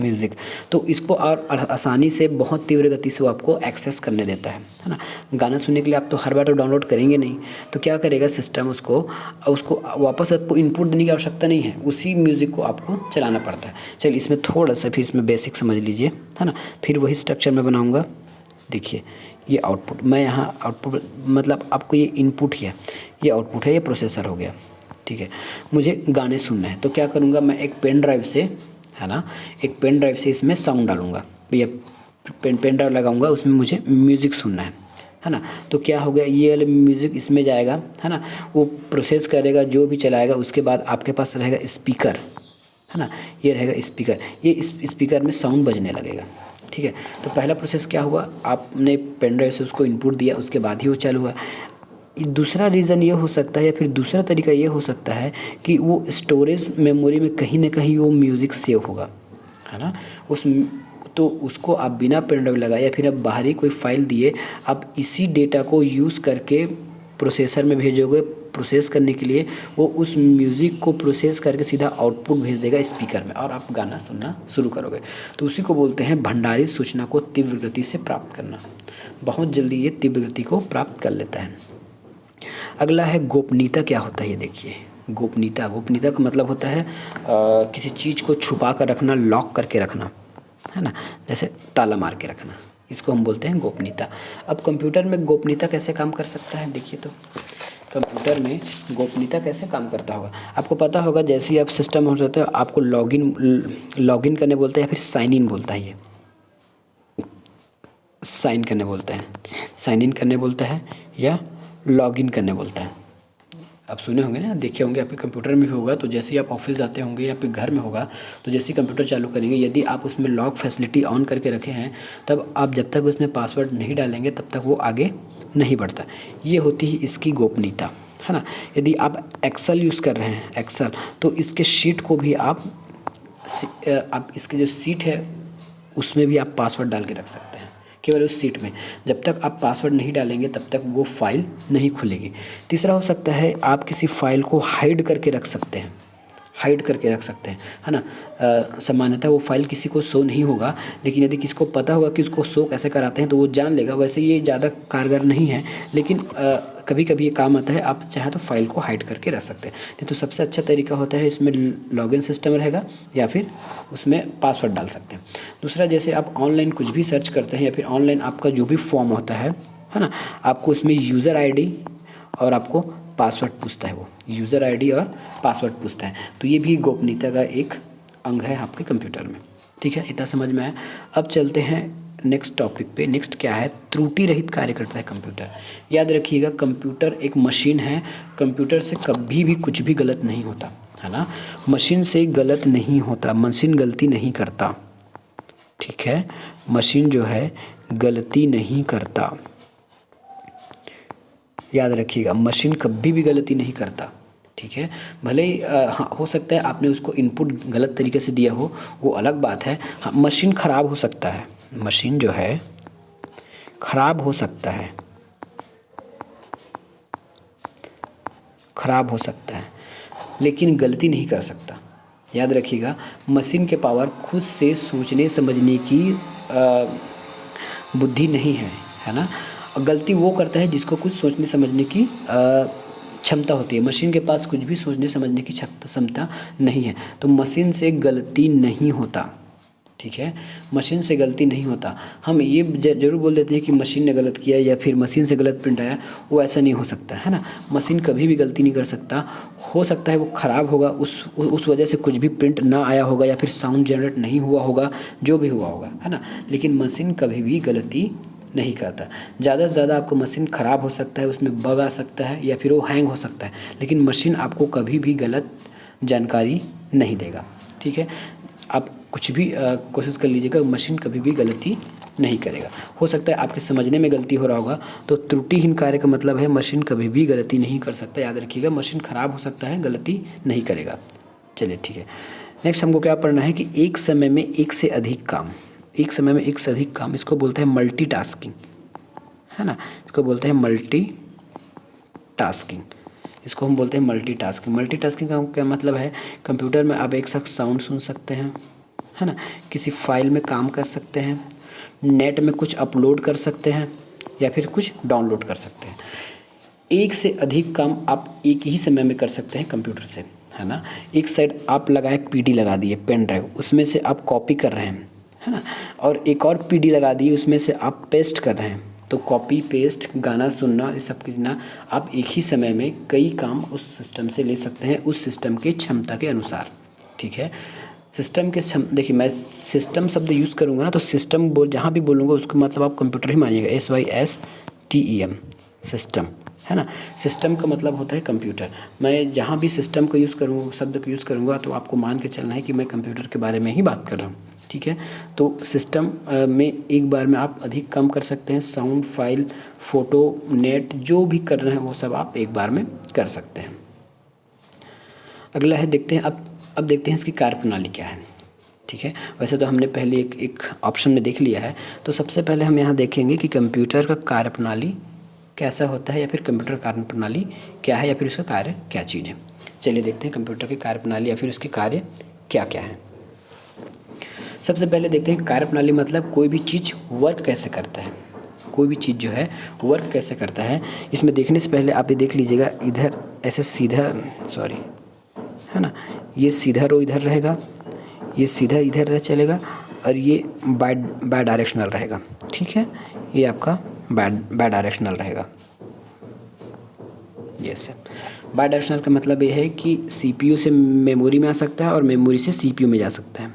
म्यूज़िक, तो इसको और आसानी से बहुत तीव्र गति से वो आपको एक्सेस करने देता है ना। गाना सुनने के लिए आप तो हर बार तो डाउनलोड करेंगे नहीं, तो क्या करेगा सिस्टम, उसको वापस आपको इनपुट देने की आवश्यकता नहीं है, उसी म्यूज़िक को आपको चलाना पड़ता है। चलिए इसमें थोड़ा सा फिर इसमें बेसिक समझ लीजिए, है ना, फिर वही स्ट्रक्चर में बनाऊँगा। देखिए ये आउटपुट, मैं यहाँ आउटपुट मतलब आपको ये इनपुट है, ये आउटपुट है, ये प्रोसेसर हो गया। ठीक है, मुझे गाने सुनना है, तो क्या करूँगा, मैं एक पेन ड्राइव से, है ना, एक पेन ड्राइव से इसमें साउंड डालूंगा, या पेन ड्राइव लगाऊंगा, उसमें मुझे म्यूज़िक सुनना है है ना। तो क्या हो गया, ये वाला म्यूज़िक इसमें जाएगा, है ना, वो प्रोसेस करेगा, जो भी चलाएगा, उसके बाद आपके पास रहेगा स्पीकर, है ना, ये रहेगा स्पीकर, ये इस स्पीकर में साउंड बजने लगेगा। ठीक है, तो पहला प्रोसेस क्या हुआ, आपने पेन ड्राइव से उसको इनपुट दिया, उसके बाद ही वो चालू हुआ। दूसरा रीज़न ये हो सकता है या फिर दूसरा तरीका ये हो सकता है कि वो स्टोरेज मेमोरी में कहीं ना कहीं वो म्यूज़िक सेव होगा, है ना, उस तो उसको आप बिना पेन ड्राइव लगाए या फिर आप बाहरी कोई फाइल दिए, आप इसी डेटा को यूज़ करके प्रोसेसर में भेजोगे प्रोसेस करने के लिए, वो उस म्यूज़िक को प्रोसेस करके सीधा आउटपुट भेज देगा स्पीकर में और आप गाना सुनना शुरू करोगे। तो उसी को बोलते हैं भंडारित सूचना को तीव्र गति से प्राप्त करना। बहुत जल्दी ये तीव्र गति को प्राप्त कर लेता है। अगला है गोपनीयता। क्या होता है ये देखिए, गोपनीयता। गोपनीयता का मतलब होता है किसी चीज़ को छुपा कर रखना, लॉक करके रखना, है ना, जैसे ताला मार के रखना, इसको हम बोलते हैं गोपनीयता। अब कंप्यूटर में गोपनीयता कैसे काम कर सकता है, देखिए तो कंप्यूटर में गोपनीयता कैसे काम करता होगा, आपको पता होगा। जैसे ही आप सिस्टम हो जाते हो, आपको लॉगिन करने बोलते हैं या फिर साइन इन बोलता है, ये साइन करने बोलता है, साइन इन करने बोलता है या लॉगिन करने बोलता है। आप सुने होंगे ना, देखे होंगे, आपके कंप्यूटर में भी होगा। तो जैसे ही आप ऑफिस जाते होंगे या आपके घर में होगा, तो जैसे ही कंप्यूटर चालू करेंगे, यदि आप उसमें लॉक फैसिलिटी ऑन करके रखे हैं, तब आप जब तक उसमें पासवर्ड नहीं डालेंगे तब तक वो आगे नहीं बढ़ता। ये होती है इसकी गोपनीयता, है ना। यदि आप एक्सेल यूज़ कर रहे हैं, एक्सेल, तो इसके शीट को भी आप इसके जो सीट है उसमें भी आप पासवर्ड डाल के रख सकते हैं, केवल उस सीट में। जब तक आप पासवर्ड नहीं डालेंगे तब तक वो फाइल नहीं खुलेगी। तीसरा हो सकता है आप किसी फाइल को हाइड करके रख सकते हैं, हाइड करके रख सकते हैं, है ना। सामान्यतः वो फाइल किसी को शो नहीं होगा, लेकिन यदि किसी को पता होगा कि उसको शो कैसे कराते हैं तो वो जान लेगा। वैसे ये ज़्यादा कारगर नहीं है, लेकिन कभी कभी ये काम आता है। आप चाहें तो फाइल को हाइड करके रख सकते हैं। नहीं तो सबसे अच्छा तरीका होता है इसमें लॉगिन सिस्टम रहेगा या फिर उसमें पासवर्ड डाल सकते हैं। दूसरा, जैसे आप ऑनलाइन कुछ भी सर्च करते हैं या फिर ऑनलाइन आपका जो भी फॉर्म होता है ना, आपको उसमें यूज़र आईडी और आपको पासवर्ड पूछता है, वो यूज़र आईडी और पासवर्ड पूछता है। तो ये भी गोपनीयता का एक अंग है आपके कंप्यूटर में। ठीक है, इतना समझ में आया। अब चलते हैं नेक्स्ट टॉपिक पे। नेक्स्ट क्या है, त्रुटि रहित कार्य करता है कंप्यूटर। याद रखिएगा, कंप्यूटर एक मशीन है, कंप्यूटर से कभी भी कुछ भी गलत नहीं होता, है ना। मशीन से गलत नहीं होता, मशीन गलती नहीं करता। ठीक है, मशीन जो है गलती नहीं करता, याद रखिएगा, मशीन कभी भी गलती नहीं करता। ठीक है, भले ही हाँ, हो सकता है आपने उसको इनपुट गलत तरीके से दिया हो, वो अलग बात है। हाँ, मशीन ख़राब हो सकता है, मशीन जो है ख़राब हो सकता है, ख़राब हो सकता है, लेकिन गलती नहीं कर सकता। याद रखिएगा, मशीन के पावर खुद से सोचने समझने की बुद्धि नहीं है, है ना। गलती वो करता है जिसको कुछ सोचने समझने की क्षमता होती है। मशीन के पास कुछ भी सोचने समझने की क्षमता नहीं है, तो मशीन से गलती नहीं होता। ठीक है, मशीन से गलती नहीं होता। हम ये जरूर बोल देते हैं कि मशीन ने गलत किया या फिर मशीन से गलत प्रिंट आया, वो ऐसा नहीं हो सकता, है ना। मशीन कभी भी गलती नहीं कर सकता। हो सकता है वो ख़राब होगा, उस वजह से कुछ भी प्रिंट ना आया होगा या फिर साउंड जनरेट नहीं हुआ होगा, जो भी हुआ होगा, है ना, लेकिन मशीन कभी भी गलती नहीं करता। ज़्यादा से ज़्यादा आपका मशीन ख़राब हो सकता है, उसमें बग आ सकता है या फिर वो हैंग हो सकता है, लेकिन मशीन आपको कभी भी गलत जानकारी नहीं देगा। ठीक है, आप कुछ भी कोशिश कर लीजिएगा, मशीन कभी भी गलती नहीं करेगा। हो सकता है आपके समझने में गलती हो रहा होगा, तो त्रुटिहीन कार्य का मतलब है मशीन कभी भी गलती नहीं कर सकता। याद रखिएगा, मशीन ख़राब हो सकता है, गलती नहीं करेगा। चलिए ठीक है, नेक्स्ट हमको क्या पढ़ना है कि एक समय में एक से अधिक काम, एक समय में एक से अधिक काम, इसको बोलते हैं मल्टीटास्किंग, है ना। इसको बोलते हैं मल्टीटास्किंग, इसको हम बोलते हैं मल्टीटास्किंग। मल्टीटास्किंग का क्या मतलब है, कंप्यूटर में आप एक साथ साउंड सुन सकते हैं, है ना, किसी फाइल में काम कर सकते हैं, नेट में कुछ अपलोड कर सकते हैं या फिर कुछ डाउनलोड कर सकते हैं। एक से अधिक काम आप एक ही समय में कर सकते हैं कंप्यूटर से, है ना। एक साइड आप लगाए पीडी लगा दिए पेन ड्राइव, उसमें से आप कॉपी कर रहे हैं, है ना, और एक और पीडी लगा दी, उसमें से आप पेस्ट कर रहे हैं। तो कॉपी पेस्ट, गाना सुनना, ये सब कितना आप एक ही समय में कई काम उस सिस्टम से ले सकते हैं, उस सिस्टम की क्षमता के अनुसार। ठीक है, सिस्टम के देखिए, मैं सिस्टम शब्द यूज़ करूँगा ना, तो सिस्टम जहाँ भी बोलूँगा उसको मतलब आप कंप्यूटर ही मानिएगा, SYSTEM, STEM, सिस्टम, है ना। सिस्टम का मतलब होता है कंप्यूटर। मैं जहाँ भी सिस्टम का यूज़ करूँ, शब्द का यूज़ करूँगा, तो आपको मान के चलना है कि मैं कंप्यूटर के बारे में ही बात कर रहा हूँ, ठीक है। तो सिस्टम में एक बार में आप अधिक काम कर सकते हैं। साउंड, फाइल, फ़ोटो, नेट, जो भी कर रहे हैं वो सब आप एक बार में कर सकते हैं। अगला है, देखते हैं अब देखते हैं इसकी कार्यप्रणाली क्या है, ठीक है। वैसे तो हमने पहले एक ऑप्शन में देख लिया है। तो सबसे पहले हम यहाँ देखेंगे कि कंप्यूटर का कार्यप्रणाली कैसा होता है, या फिर कंप्यूटर कार्यप्रणाली क्या है, या फिर उसका कार्य क्या चीज़ है। चलिए देखते हैं कंप्यूटर की कार्यप्रणाली या फिर उसके कार्य क्या क्या है। सबसे पहले देखते हैं कार्यप्रणाली मतलब कोई भी चीज़ वर्क कैसे करता है, कोई भी चीज़ जो है वर्क कैसे करता है। इसमें देखने से पहले आप ये देख लीजिएगा, इधर ऐसे सीधा, सॉरी, है ना, ये सीधा रो इधर रहेगा, ये सीधा इधर रह चलेगा, और ये बाय डायरेक्शनल रहेगा, ठीक है। ये आपका बाय डायरेक्शनल रहेगा। यस, बाय डायरेक्शनल का मतलब ये है कि CPU से मेमोरी में आ सकता है और मेमोरी से CPU में जा सकता है।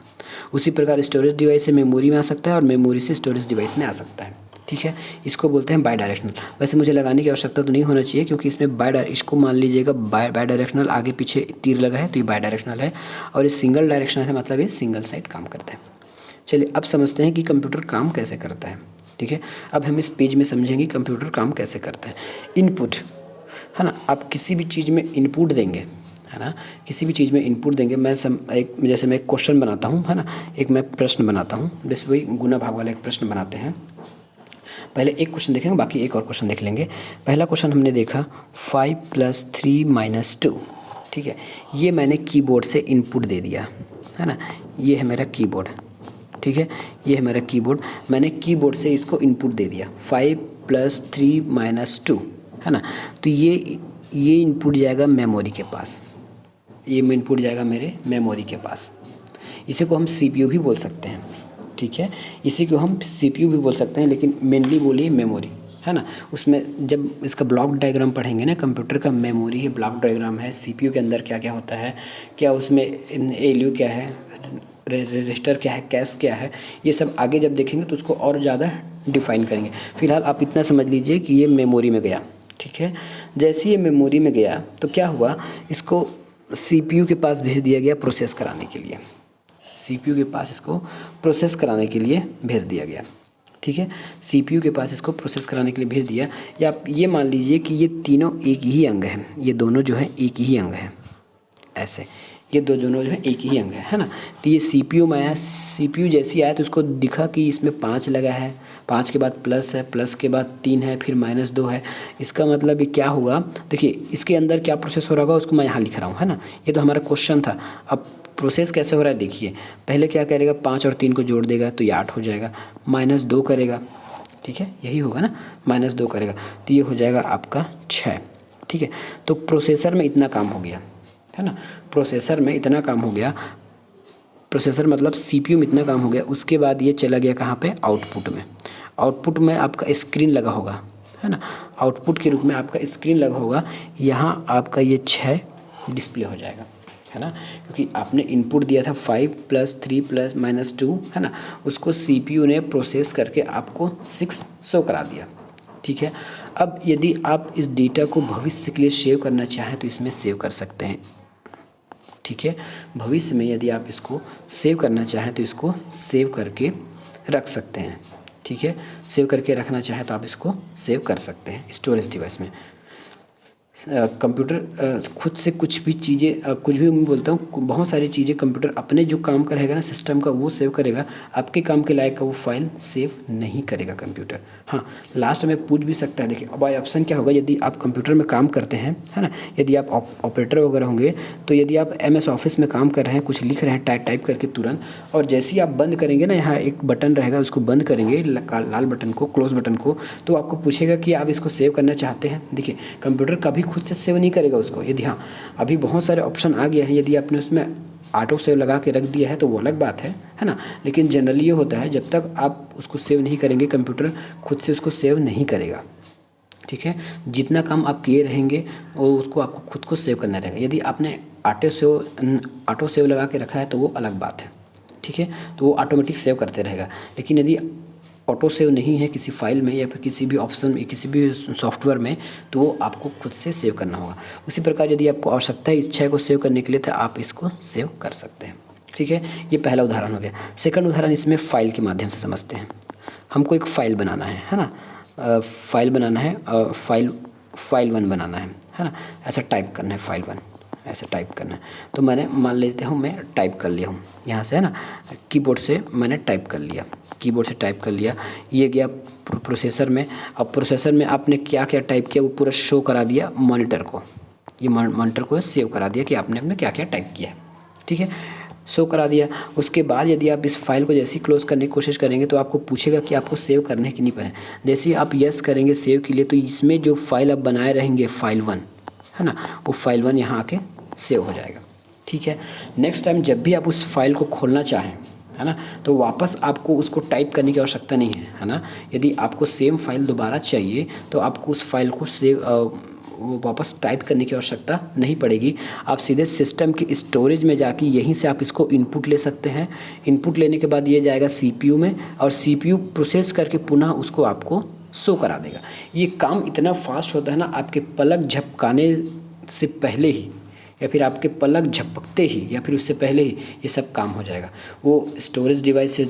उसी प्रकार स्टोरेज डिवाइस से मेमोरी में आ सकता है और मेमोरी से स्टोरेज डिवाइस में आ सकता है, ठीक है। इसको बोलते हैं बाय डायरेक्शनल। वैसे मुझे लगाने की आवश्यकता तो नहीं होना चाहिए, क्योंकि इसमें इसको मान लीजिएगा बाय डायरेक्शनल, आगे पीछे तीर लगा है तो ये बाय डायरेक्शनल है, और ये सिंगल डायरेक्शनल है, मतलब ये सिंगल साइड काम करता है। चलिए अब समझते हैं कि कंप्यूटर काम कैसे करता है, ठीक है। अब हम इस पेज में समझेंगे कंप्यूटर काम कैसे करता है। इनपुट, है ना, आप किसी भी चीज़ में इनपुट देंगे, है ना, किसी भी चीज़ में इनपुट देंगे। जैसे मैं एक क्वेश्चन बनाता हूँ, है ना, एक मैं प्रश्न बनाता हूँ, जैसे वही गुना भाग वाला एक प्रश्न बनाते हैं। पहले एक क्वेश्चन देखेंगे, बाकी एक और क्वेश्चन देख लेंगे। पहला क्वेश्चन हमने देखा 5 + 3 - 2, ठीक है। ये मैंने कीबोर्ड से इनपुट दे दिया, है ना, ये है मेरा कीबोर्ड, ठीक है, ये है मेरा कीबोर्ड। मैंने कीबोर्ड से इसको इनपुट दे दिया 5 + 3 - 2, है ना। तो ये इनपुट जाएगा मेमोरी के पास, ये इनपुट जाएगा मेरे मेमोरी के पास। इसी को हम CPU भी बोल सकते हैं, ठीक है, इसी को हम CPU भी बोल सकते हैं, लेकिन मेनली बोलिए मेमोरी, है ना। उसमें जब इसका ब्लॉक डायग्राम पढ़ेंगे ना, कंप्यूटर का मेमोरी है, ब्लॉक डायग्राम है, CPU के अंदर क्या क्या होता है, क्या उसमें ALU क्या है, रजिस्टर क्या है, कैश क्या है, ये सब आगे जब देखेंगे तो उसको और ज़्यादा डिफाइन करेंगे। फिलहाल आप इतना समझ लीजिए कि ये मेमोरी में गया, ठीक है। जैसे ये मेमोरी में गया तो क्या हुआ, इसको CPU के पास भेज दिया गया प्रोसेस कराने के लिए, CPU के पास इसको प्रोसेस कराने के लिए भेज दिया गया, ठीक है। CPU के पास इसको प्रोसेस कराने के लिए भेज दिया। या आप ये मान लीजिए कि ये तीनों एक ही अंग हैं, ये दोनों जो हैं एक ही अंग हैं, ऐसे ये दोनों जो है एक ही अंग है ना। तो ये CPU में आया, CPU जैसी आया तो उसको दिखा कि इसमें 5 लगा है, 5 के बाद प्लस है, प्लस के बाद 3 है, फिर -2 है। इसका मतलब ये क्या हुआ, देखिए इसके अंदर क्या प्रोसेस हो रहा होगा उसको मैं यहाँ लिख रहा हूँ, है ना। ये तो हमारा क्वेश्चन था। अब प्रोसेस कैसे हो रहा है देखिए, पहले क्या करेगा, 5 और 3 को जोड़ देगा तो ये 8 हो जाएगा, -2 करेगा, ठीक है, यही होगा ना, -2 करेगा तो ये हो जाएगा आपका 6, ठीक है। तो प्रोसेसर में इतना काम हो गया, है ना, प्रोसेसर में इतना काम हो गया, प्रोसेसर मतलब CPU में इतना काम हो गया। उसके बाद ये चला गया कहाँ पे, आउटपुट में। आउटपुट में आपका स्क्रीन लगा होगा, है ना, आउटपुट के रूप में आपका स्क्रीन लगा होगा, यहाँ आपका ये 6 डिस्प्ले हो जाएगा, है ना, क्योंकि आपने इनपुट दिया था 5 + 3 + -2, है ना, उसको CPU ने प्रोसेस करके आपको 6 शो करा दिया, ठीक है। अब यदि आप इस डेटा को भविष्य के लिए सेव करना चाहें तो इसमें सेव कर सकते हैं, ठीक है। भविष्य में यदि आप इसको सेव करना चाहें तो इसको सेव करके रख सकते हैं, ठीक है। सेव करके रखना चाहें तो आप इसको सेव कर सकते हैं स्टोरेज डिवाइस में। कंप्यूटर खुद से कुछ भी चीज़ें, कुछ भी मैं बोलता हूँ, बहुत सारी चीज़ें कंप्यूटर अपने जो काम करेगा ना सिस्टम का वो सेव करेगा, आपके काम के लायक का वो फाइल सेव नहीं करेगा कंप्यूटर। हाँ, लास्ट में पूछ भी सकता है, देखिए अब ऑप्शन क्या होगा, यदि आप कंप्यूटर में काम करते हैं, है ना, यदि आप ऑपरेटर वगैरह होंगे, तो यदि आप MS ऑफिस में काम कर रहे हैं, कुछ लिख रहे हैं टाइप करके तुरंत, और जैसे ही आप बंद करेंगे ना, यहाँ एक बटन रहेगा, उसको बंद करेंगे, लाल बटन को, क्लोज बटन को, तो आपको पूछेगा कि आप इसको सेव करना चाहते हैं। देखिए कंप्यूटर कभी खुद से सेव नहीं करेगा उसको। यदि हाँ, अभी बहुत सारे ऑप्शन आ गए हैं, यदि आपने उसमें ऑटो सेव लगा के रख दिया है तो वो अलग बात है ना, लेकिन जनरली ये होता है जब तक आप उसको सेव नहीं करेंगे कंप्यूटर खुद से उसको सेव नहीं करेगा, ठीक है। जितना काम आप किए रहेंगे वो उसको आपको खुद को सेव करना रहेगा। यदि आपने ऑटो सेव लगा के रखा है तो वो अलग बात है, ठीक है, तो वो ऑटोमेटिक सेव करते रहेगा। लेकिन यदि ऑटो सेव नहीं है किसी फाइल में या फिर किसी भी ऑप्शन में, किसी भी सॉफ्टवेयर में, तो वो आपको खुद से सेव करना होगा। उसी प्रकार यदि आपको आवश्यकता है इस 6 को सेव करने के लिए तो आप इसको सेव कर सकते हैं। ठीक है, ये पहला उदाहरण हो गया। सेकंड उदाहरण इसमें फाइल के माध्यम से समझते हैं। हमको एक फ़ाइल बनाना है ना, फाइल बनाना है, फाइल 1 बनाना है ना। ऐसा टाइप करना है फाइल 1, ऐसे टाइप करना है। तो मैंने मान लेते हूँ मैं टाइप कर लिया हूँ यहाँ से, है ना, कीबोर्ड से मैंने टाइप कर लिया, कीबोर्ड से टाइप कर लिया। ये गया प्रोसेसर में। अब प्रोसेसर में आपने क्या क्या टाइप किया वो पूरा शो करा दिया मॉनिटर को, ये मॉनिटर को सेव करा दिया कि आपने अपने क्या क्या टाइप किया। ठीक है, शो करा दिया। उसके बाद यदि आप इस फाइल को जैसे ही क्लोज करने की कोशिश करेंगे तो आपको पूछेगा कि आपको सेव करने है कि नहीं करना है। जैसे ही आप यस करेंगे सेव के लिए, तो इसमें जो फाइल आप बनाए रहेंगे फाइल 1, है ना, वो फाइल 1 यहाँ आके सेव हो जाएगा। ठीक है, नेक्स्ट टाइम जब भी आप उस फाइल को खोलना चाहें, है ना, तो वापस आपको उसको टाइप करने की आवश्यकता नहीं है ना। यदि आपको सेम फाइल दोबारा चाहिए तो आपको उस फाइल को वो वापस टाइप करने की आवश्यकता नहीं पड़ेगी। आप सीधे सिस्टम की स्टोरेज में जाके यहीं से आप इसको इनपुट ले सकते हैं। इनपुट लेने के बाद ये जाएगा सीपीयू में और सीपीयू प्रोसेस करके पुनः उसको आपको शो करा देगा। ये काम इतना फास्ट होता है ना, आपके पलक झपकाने से पहले ही या फिर आपके पलक झपकते ही या फिर उससे पहले ही ये सब काम हो जाएगा। वो स्टोरेज डिवाइस से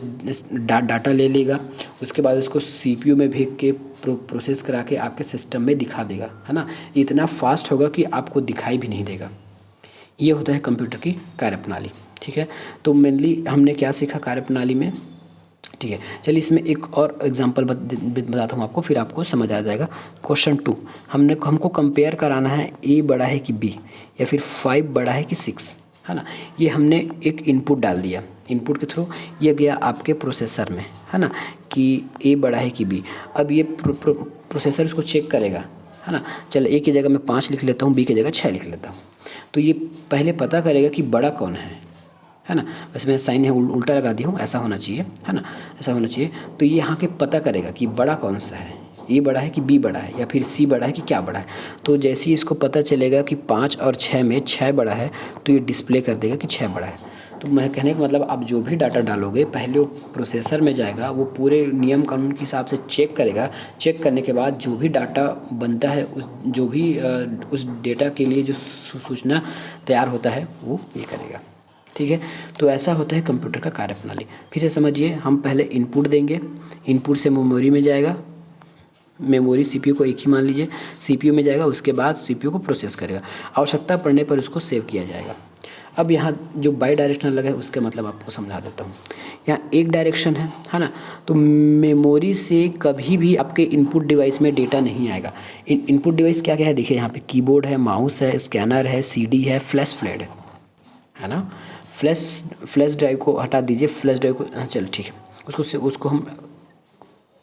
डाटा ले लेगा, उसके बाद उसको सीपीयू में भेज के प्रोसेस करा के आपके सिस्टम में दिखा देगा, है ना। इतना फास्ट होगा कि आपको दिखाई भी नहीं देगा। ये होता है कंप्यूटर की कार्यप्रणाली। ठीक है, तो मेनली हमने क्या सीखा कार्यप्रणाली में। ठीक है, चलिए इसमें एक और एग्जांपल बताता हूँ आपको, फिर आपको समझ आ जाएगा। क्वेश्चन 2, हमको कंपेयर कराना है ए बड़ा है कि बी या फिर 5 बड़ा है कि 6, है ना। ये हमने एक इनपुट डाल दिया, इनपुट के थ्रू ये गया आपके प्रोसेसर में, है ना, कि ए बड़ा है कि बी। अब ये प्रोसेसर इसको चेक करेगा, है ना। चलो ए की जगह मैं 5 लिख लेता हूँ, बी की जगह 6 लिख लेता हूँ। तो ये पहले पता करेगा कि बड़ा कौन है ना। वैसे मैं साइन है उल्टा लगा दी हूँ, ऐसा होना चाहिए, है ना, ऐसा होना चाहिए। तो ये यहाँ के पता करेगा कि बड़ा कौन सा है, ए बड़ा है कि बी बड़ा है या फिर सी बड़ा है कि क्या बड़ा है। तो जैसे ही इसको पता चलेगा कि 5 और 6 में 6 बड़ा है तो ये डिस्प्ले कर देगा कि 6 बड़ा है। तो मैं कहने का मतलब आप जो भी डाटा डालोगे पहले वो प्रोसेसर में जाएगा, वो पूरे नियम कानून के हिसाब से चेक करेगा। चेक करने के बाद जो भी डाटा बनता है उस डेटा के लिए जो सूचना तैयार होता है वो ये करेगा। ठीक है, तो ऐसा होता है कंप्यूटर का कार्यप्रणाली। फिर से समझिए, हम पहले इनपुट देंगे, इनपुट से मेमोरी में जाएगा, मेमोरी सीपीयू को एक ही मान लीजिए, सीपीयू में जाएगा, उसके बाद सीपीयू को प्रोसेस करेगा, आवश्यकता पड़ने पर उसको सेव किया जाएगा। अब यहाँ जो बाई डायरेक्शनल लगा है उसके मतलब आपको समझा देता हूँ। यहाँ एक डायरेक्शन है ना, तो मेमोरी से कभी भी आपके इनपुट डिवाइस में डेटा नहीं आएगा। इनपुट डिवाइस क्या क्या है देखिए, यहाँ पे कीबोर्ड है, माउस है, स्कैनर है, सीडी है, फ्लैश फ्लैड है ना। फ्लैश ड्राइव को हटा दीजिए, फ्लैश ड्राइव को, हाँ चलो ठीक है, उसको हम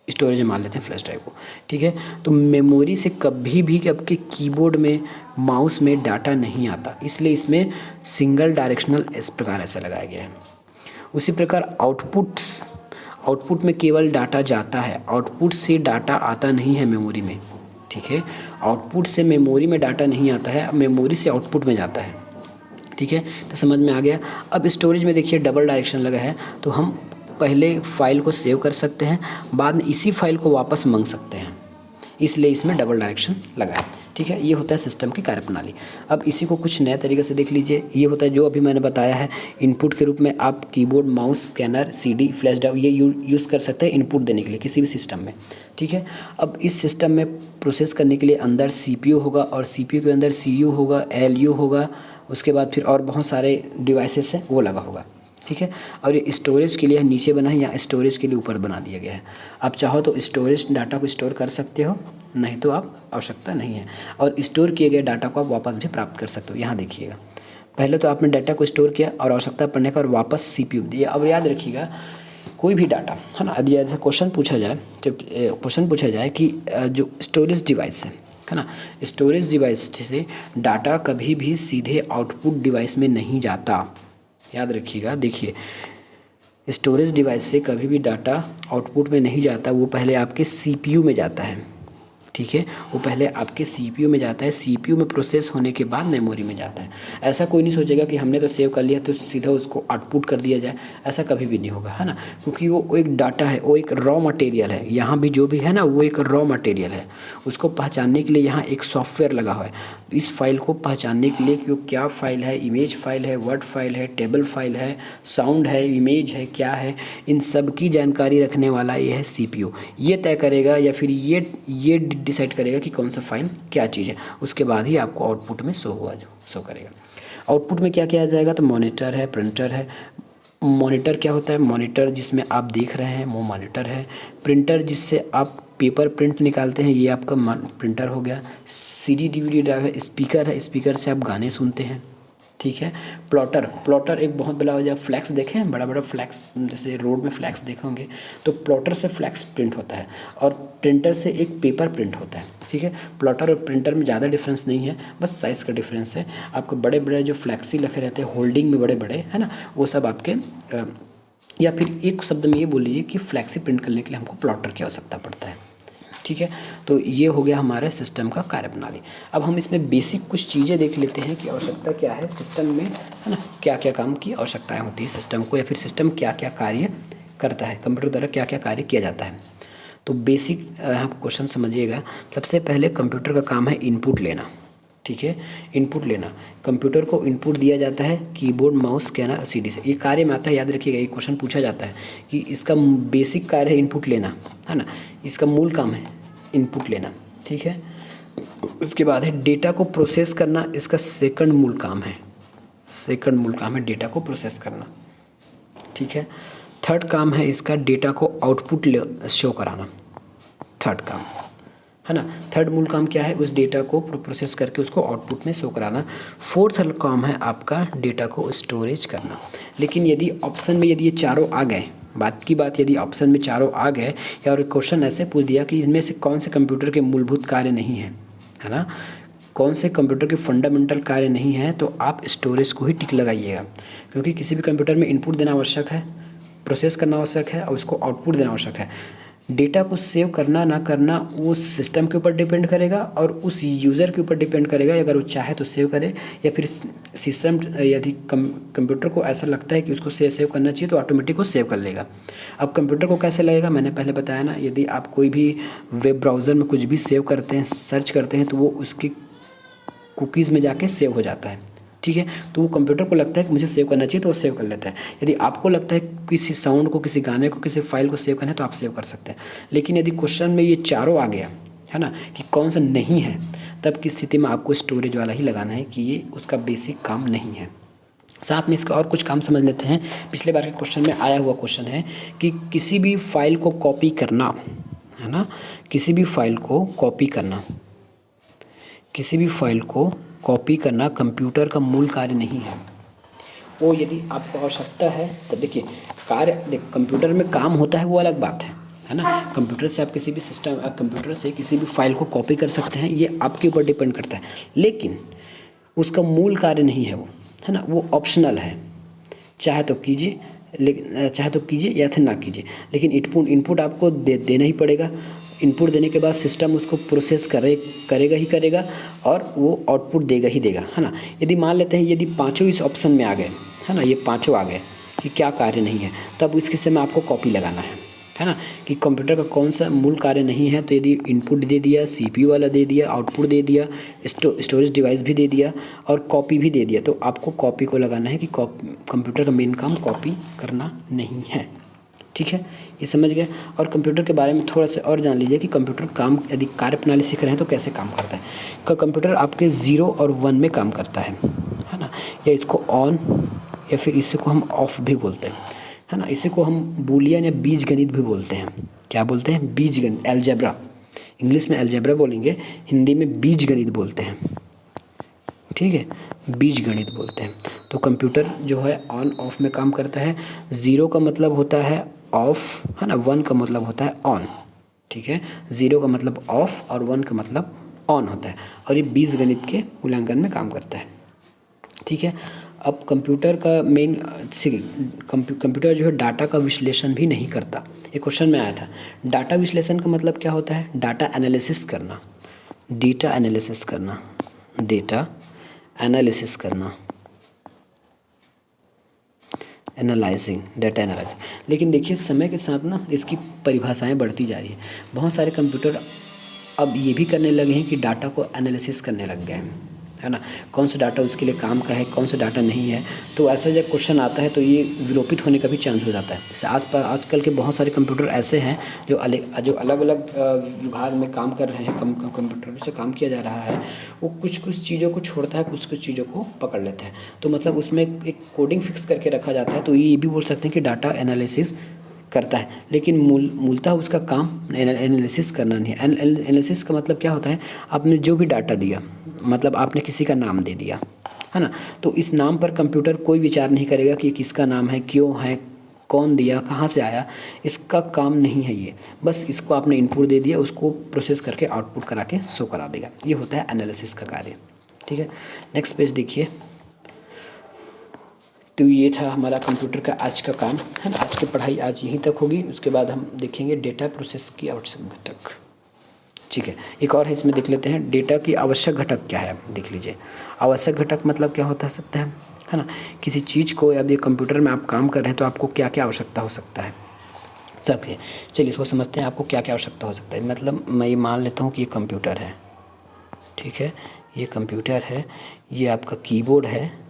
स्टोरेज में मान लेते हैं फ्लैश ड्राइव को। ठीक है, तो मेमोरी से कभी भी आपके कीबोर्ड में, माउस में डाटा नहीं आता, इसलिए इसमें सिंगल डायरेक्शनल इस प्रकार ऐसा लगाया गया है। उसी प्रकार आउटपुट में केवल डाटा जाता है, आउटपुट से डाटा आता नहीं है मेमोरी में। ठीक है, आउटपुट से मेमोरी में डाटा नहीं आता है, मेमोरी से आउटपुट में जाता है। ठीक है, तो समझ में आ गया। अब स्टोरेज में देखिए डबल डायरेक्शन लगा है, तो हम पहले फाइल को सेव कर सकते हैं, बाद में इसी फाइल को वापस मांग सकते हैं, इसलिए इसमें डबल डायरेक्शन लगा है। ठीक है, ये होता है सिस्टम की कार्यप्रणाली। अब इसी को कुछ नए तरीके से देख लीजिए। ये होता है जो अभी मैंने बताया है, इनपुट के रूप में आप keyboard, mouse, scanner, CD, flash drive ये यूज़ कर सकते हैं इनपुट देने के लिए किसी भी सिस्टम में। ठीक है, अब इस सिस्टम में प्रोसेस करने के लिए अंदर सीपीयू होगा और सीपीयू के अंदर सीयू होगा, एलयू होगा, उसके बाद फिर और बहुत सारे डिवाइसेस हैं वो लगा होगा। ठीक है, और ये स्टोरेज के लिए नीचे बना है, या स्टोरेज के लिए ऊपर बना दिया गया है। आप चाहो तो स्टोरेज डाटा को स्टोर कर सकते हो, नहीं तो आप आवश्यकता नहीं है। और स्टोर किए गए डाटा को आप वापस भी प्राप्त कर सकते हो। यहाँ देखिएगा, पहले तो आपने डाटा को स्टोर किया और आवश्यकता पड़ने पर वापस सीपीयू दिया। अब याद रखिएगा, कोई भी डाटा, है ना, यदि ऐसा क्वेश्चन पूछा जाए कि जो स्टोरेज डिवाइस है ना, स्टोरेज डिवाइस से डाटा कभी भी सीधे आउटपुट डिवाइस में नहीं जाता। याद रखिएगा, देखिए स्टोरेज डिवाइस से कभी भी डाटा आउटपुट में नहीं जाता, वो पहले आपके सीपीयू में जाता है। ठीक है, वो पहले आपके सीपीयू में जाता है, सीपीयू में प्रोसेस होने के बाद मेमोरी में जाता है। ऐसा कोई नहीं सोचेगा कि हमने तो सेव कर लिया तो सीधा उसको आउटपुट कर दिया जाए, ऐसा कभी भी नहीं होगा, है ना, क्योंकि वो एक डाटा है, वो एक रॉ मटेरियल है। यहाँ भी जो भी है ना वो एक रॉ मटेरियल है। उसको पहचानने के लिए यहाँ एक सॉफ्टवेयर लगा हुआ है। इस फाइल को पहचानने के लिए कि वो क्या फाइल है, इमेज फाइल है, वर्ड फाइल है, टेबल फाइल है, साउंड है, इमेज है, क्या है, इन सब की जानकारी रखने वाला ये है सीपीयू। ये तय करेगा या फिर ये डिसाइड करेगा कि कौन सा फाइल क्या चीज़ है, उसके बाद ही आपको आउटपुट में शो करेगा। आउटपुट में क्या किया जाएगा, तो मॉनिटर है, प्रिंटर है। मॉनिटर क्या होता है, मॉनिटर जिसमें आप देख रहे हैं वो मॉनिटर है। प्रिंटर जिससे आप पेपर प्रिंट निकालते हैं, ये आपका प्रिंटर हो गया। सीडी डीवीडी ड्राइव है। स्पीकर है, स्पीकर से आप गाने सुनते हैं, ठीक है। प्लॉटर एक बहुत बड़ा वजह, फ्लैक्स देखे हैं, बड़ा बड़ा फ्लैक्स, जैसे रोड में फ्लैक्स देखे होंगे, तो प्लॉटर से फ्लैक्स प्रिंट होता है और प्रिंटर से एक पेपर प्रिंट होता है, ठीक है। प्लॉटर और प्रिंटर में ज़्यादा डिफरेंस नहीं है, बस साइज़ का डिफरेंस है। आपके बड़े बड़े जो फ्लैक्सी लिखे रहते हैं होल्डिंग में, बड़े बड़े, है ना, वो सब आपके या फिर एक शब्द में ये बोल लीजिए कि फ्लैक्सी प्रिंट करने के लिए हमको प्लॉटर की आवश्यकता पड़ता है, ठीक है। तो ये हो गया हमारे सिस्टम का कार्यप्रणाली। अब हम इसमें बेसिक कुछ चीज़ें देख लेते हैं कि आवश्यकता क्या है सिस्टम में, है ना, क्या क्या काम की आवश्यकताएं होती है सिस्टम को, या फिर सिस्टम क्या क्या कार्य करता है, कंप्यूटर द्वारा क्या क्या कार्य किया जाता है। तो बेसिक आप क्वेश्चन समझिएगा। सबसे पहले कंप्यूटर का काम है इनपुट लेना, ठीक है, इनपुट लेना। कंप्यूटर को इनपुट दिया जाता है कीबोर्ड, माउस, स्कैनर, सीडी से। ये कार्य में आता है, याद रखिएगा, ये क्वेश्चन पूछा जाता है कि इसका बेसिक कार्य है इनपुट लेना, है ना, इसका मूल काम है इनपुट लेना, ठीक है। उसके बाद है डेटा को प्रोसेस करना, इसका सेकंड मूल काम है, सेकंड मूल काम है डेटा को प्रोसेस करना, ठीक है। थर्ड काम है इसका डेटा को आउटपुट शो कराना, थर्ड काम, है ना। थर्ड मूल काम क्या है, उस डेटा को प्रोसेस करके उसको आउटपुट में शो कराना। फोर्थ काम है आपका डेटा को स्टोरेज करना। लेकिन यदि ऑप्शन में यदि ये चारों आ गए, बात की बात, यदि ऑप्शन में चारों आ गए या और क्वेश्चन ऐसे पूछ दिया कि इनमें से कौन से कंप्यूटर के मूलभूत कार्य नहीं है, है ना, कौन से कंप्यूटर के फंडामेंटल कार्य नहीं है, तो आप स्टोरेज को ही टिक लगाइएगा। क्योंकि किसी भी कंप्यूटर में इनपुट देना आवश्यक है, प्रोसेस करना आवश्यक है और उसको आउटपुट देना आवश्यक है। डेटा को सेव करना ना करना वो सिस्टम के ऊपर डिपेंड करेगा और उस यूज़र के ऊपर डिपेंड करेगा। अगर वो चाहे तो सेव करे, या फिर सिस्टम यदि कंप्यूटर को ऐसा लगता है कि उसको सेव करना चाहिए तो ऑटोमेटिक वो सेव कर लेगा। अब कंप्यूटर को कैसे लगेगा, मैंने पहले बताया ना, यदि आप कोई भी वेब ब्राउज़र में कुछ भी सेव करते हैं, सर्च करते हैं, तो वो उसकी कुकीज़ में जाके सेव हो जाता है, ठीक है। तो वो कंप्यूटर को लगता है कि मुझे सेव करना चाहिए तो वो सेव कर लेता है। यदि आपको लगता है किसी साउंड को, किसी गाने को, किसी फाइल को सेव करना है तो आप सेव कर सकते हैं। लेकिन यदि क्वेश्चन में ये चारों आ गया, है ना, कि कौन सा नहीं है, तब की स्थिति में आपको स्टोरेज वाला ही लगाना है कि ये उसका बेसिक काम नहीं है। साथ में इसका और कुछ काम समझ लेते हैं। पिछले बार के क्वेश्चन में आया हुआ क्वेश्चन है कि किसी भी फाइल को कॉपी करना, है ना, किसी भी फाइल को कॉपी करना, किसी भी फाइल को कॉपी करना कंप्यूटर का मूल कार्य नहीं है। वो यदि आपको आवश्यकता है तो देखिए, कंप्यूटर में काम होता है वो अलग बात है ना। कंप्यूटर से आप किसी भी सिस्टम, कंप्यूटर से किसी भी फाइल को कॉपी कर सकते हैं, ये आपके ऊपर डिपेंड करता है। लेकिन उसका मूल कार्य नहीं है वो, है ना, वो ऑप्शनल है। चाहे तो कीजिए, लेकिन चाहे तो कीजिए या फिर ना कीजिए, लेकिन इनपुट आपको देना ही पड़ेगा। इनपुट देने के बाद सिस्टम उसको प्रोसेस करेगा ही करेगा और वो आउटपुट देगा ही देगा, है ना। यदि मान लेते हैं यदि पांचों इस ऑप्शन में आ गए, है ना, ये पांचों आ गए कि क्या कार्य नहीं है, तब इस किस्से में आपको कॉपी लगाना है ना, कि कंप्यूटर का कौन सा मूल कार्य नहीं है। तो यदि इनपुट दे दिया, सीपीयू वाला दे दिया, आउटपुट दे दिया, स्टोरेज डिवाइस भी दे दिया और कॉपी भी दे दिया, तो आपको कॉपी को लगाना है कि कंप्यूटर का मेन काम कॉपी करना नहीं है, ठीक है, ये समझ गए। और कंप्यूटर के बारे में थोड़ा सा और जान लीजिए कि कंप्यूटर काम, यदि कार्यप्रणाली सीख रहे हैं तो कैसे काम करता है। कंप्यूटर आपके 0 और 1 में काम करता है ना, या इसको ऑन या फिर इसी को हम ऑफ भी बोलते हैं, है ना। इसी को हम बूलियन या बीजगणित भी बोलते हैं। क्या बोलते हैं? बीजगणित, अलजेब्रा। इंग्लिश में अलजेब्रा बोलेंगे, हिंदी में बीजगणित बोलते हैं, ठीक है, बीजगणित बोलते हैं। तो कंप्यूटर जो है ऑन ऑफ में काम करता है। 0 का मतलब होता है ऑफ, है ना, 1 का मतलब होता है ऑन, ठीक है। 0 का मतलब ऑफ और 1 का मतलब ऑन होता है, और ये बीजगणित के मूल्यांकन में काम करता है, ठीक है। अब कंप्यूटर का मेन कंप्यूटर जो है डाटा का विश्लेषण भी नहीं करता। एक क्वेश्चन में आया था, डाटा विश्लेषण का मतलब क्या होता है? डाटा एनालिसिस करना, डेटा एनालिसिस करना, डेटा एनालिसिस करना, एनालाइजिंग, डाटा एनालाइजिंग। लेकिन देखिए समय के साथ ना इसकी परिभाषाएं बढ़ती जा रही है। बहुत सारे कंप्यूटर अब ये भी करने लगे हैं कि डाटा को एनालिसिस करने लग गए हैं, है ना। कौन सा डाटा उसके लिए काम का है, कौन सा डाटा नहीं है। तो ऐसा जब क्वेश्चन आता है तो ये विलोपित होने का भी चांस हो जाता है। जैसे आजकल के बहुत सारे कंप्यूटर ऐसे हैं जो अलग अलग विभाग में काम कर रहे हैं, कंप्यूटर से काम किया जा रहा है, वो कुछ चीज़ों को छोड़ता है, कुछ चीज़ों को पकड़ लेते हैं। तो मतलब उसमें एक कोडिंग फिक्स करके रखा जाता है। तो ये भी बोल सकते हैं कि डाटा एनालिसिस करता है, लेकिन मूलतः उसका काम एनालिसिस करना नहीं है। एनालिसिस का मतलब क्या होता है? आपने जो भी डाटा दिया, मतलब आपने किसी का नाम दे दिया, है ना, तो इस नाम पर कंप्यूटर कोई विचार नहीं करेगा कि किसका नाम है, क्यों है, कौन दिया, कहाँ से आया। इसका काम नहीं है ये। बस इसको आपने इनपुट दे दिया, उसको प्रोसेस करके आउटपुट करा के शो करा देगा। ये होता है एनालिसिस का कार्य। ठीक है, नेक्स्ट पेज देखिए। तो ये था हमारा कंप्यूटर का आज का काम, है ना। आज की पढ़ाई आज यहीं तक होगी। उसके बाद हम देखेंगे डेटा प्रोसेस की आवश्यक घटक। ठीक है, एक और है, इसमें देख लेते हैं डेटा की आवश्यक घटक क्या है। देख लीजिए, आवश्यक घटक मतलब क्या होता सकता है ना। किसी चीज़ को, यदि कंप्यूटर में आप काम कर रहे हैं तो आपको क्या क्या आवश्यकता हो सकता है। चलिए इसको समझते हैं, आपको क्या क्या आवश्यकता हो सकता है। मतलब मैं ये मान लेता हूँ कि ये कंप्यूटर है, ठीक है, ये कंप्यूटर है, ये आपका कीबोर्ड है,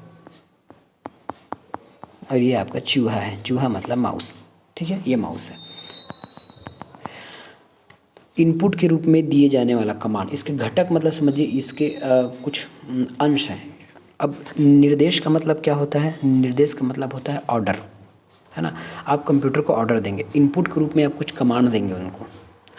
और ये आपका चूहा है। चूहा मतलब माउस, ठीक है, ये माउस है। इनपुट के रूप में दिए जाने वाला कमांड, इसके घटक मतलब समझिए इसके कुछ अंश हैं। अब निर्देश का मतलब क्या होता है? निर्देश का मतलब होता है ऑर्डर, है ना। आप कंप्यूटर को ऑर्डर देंगे, इनपुट के रूप में आप कुछ कमांड देंगे उनको,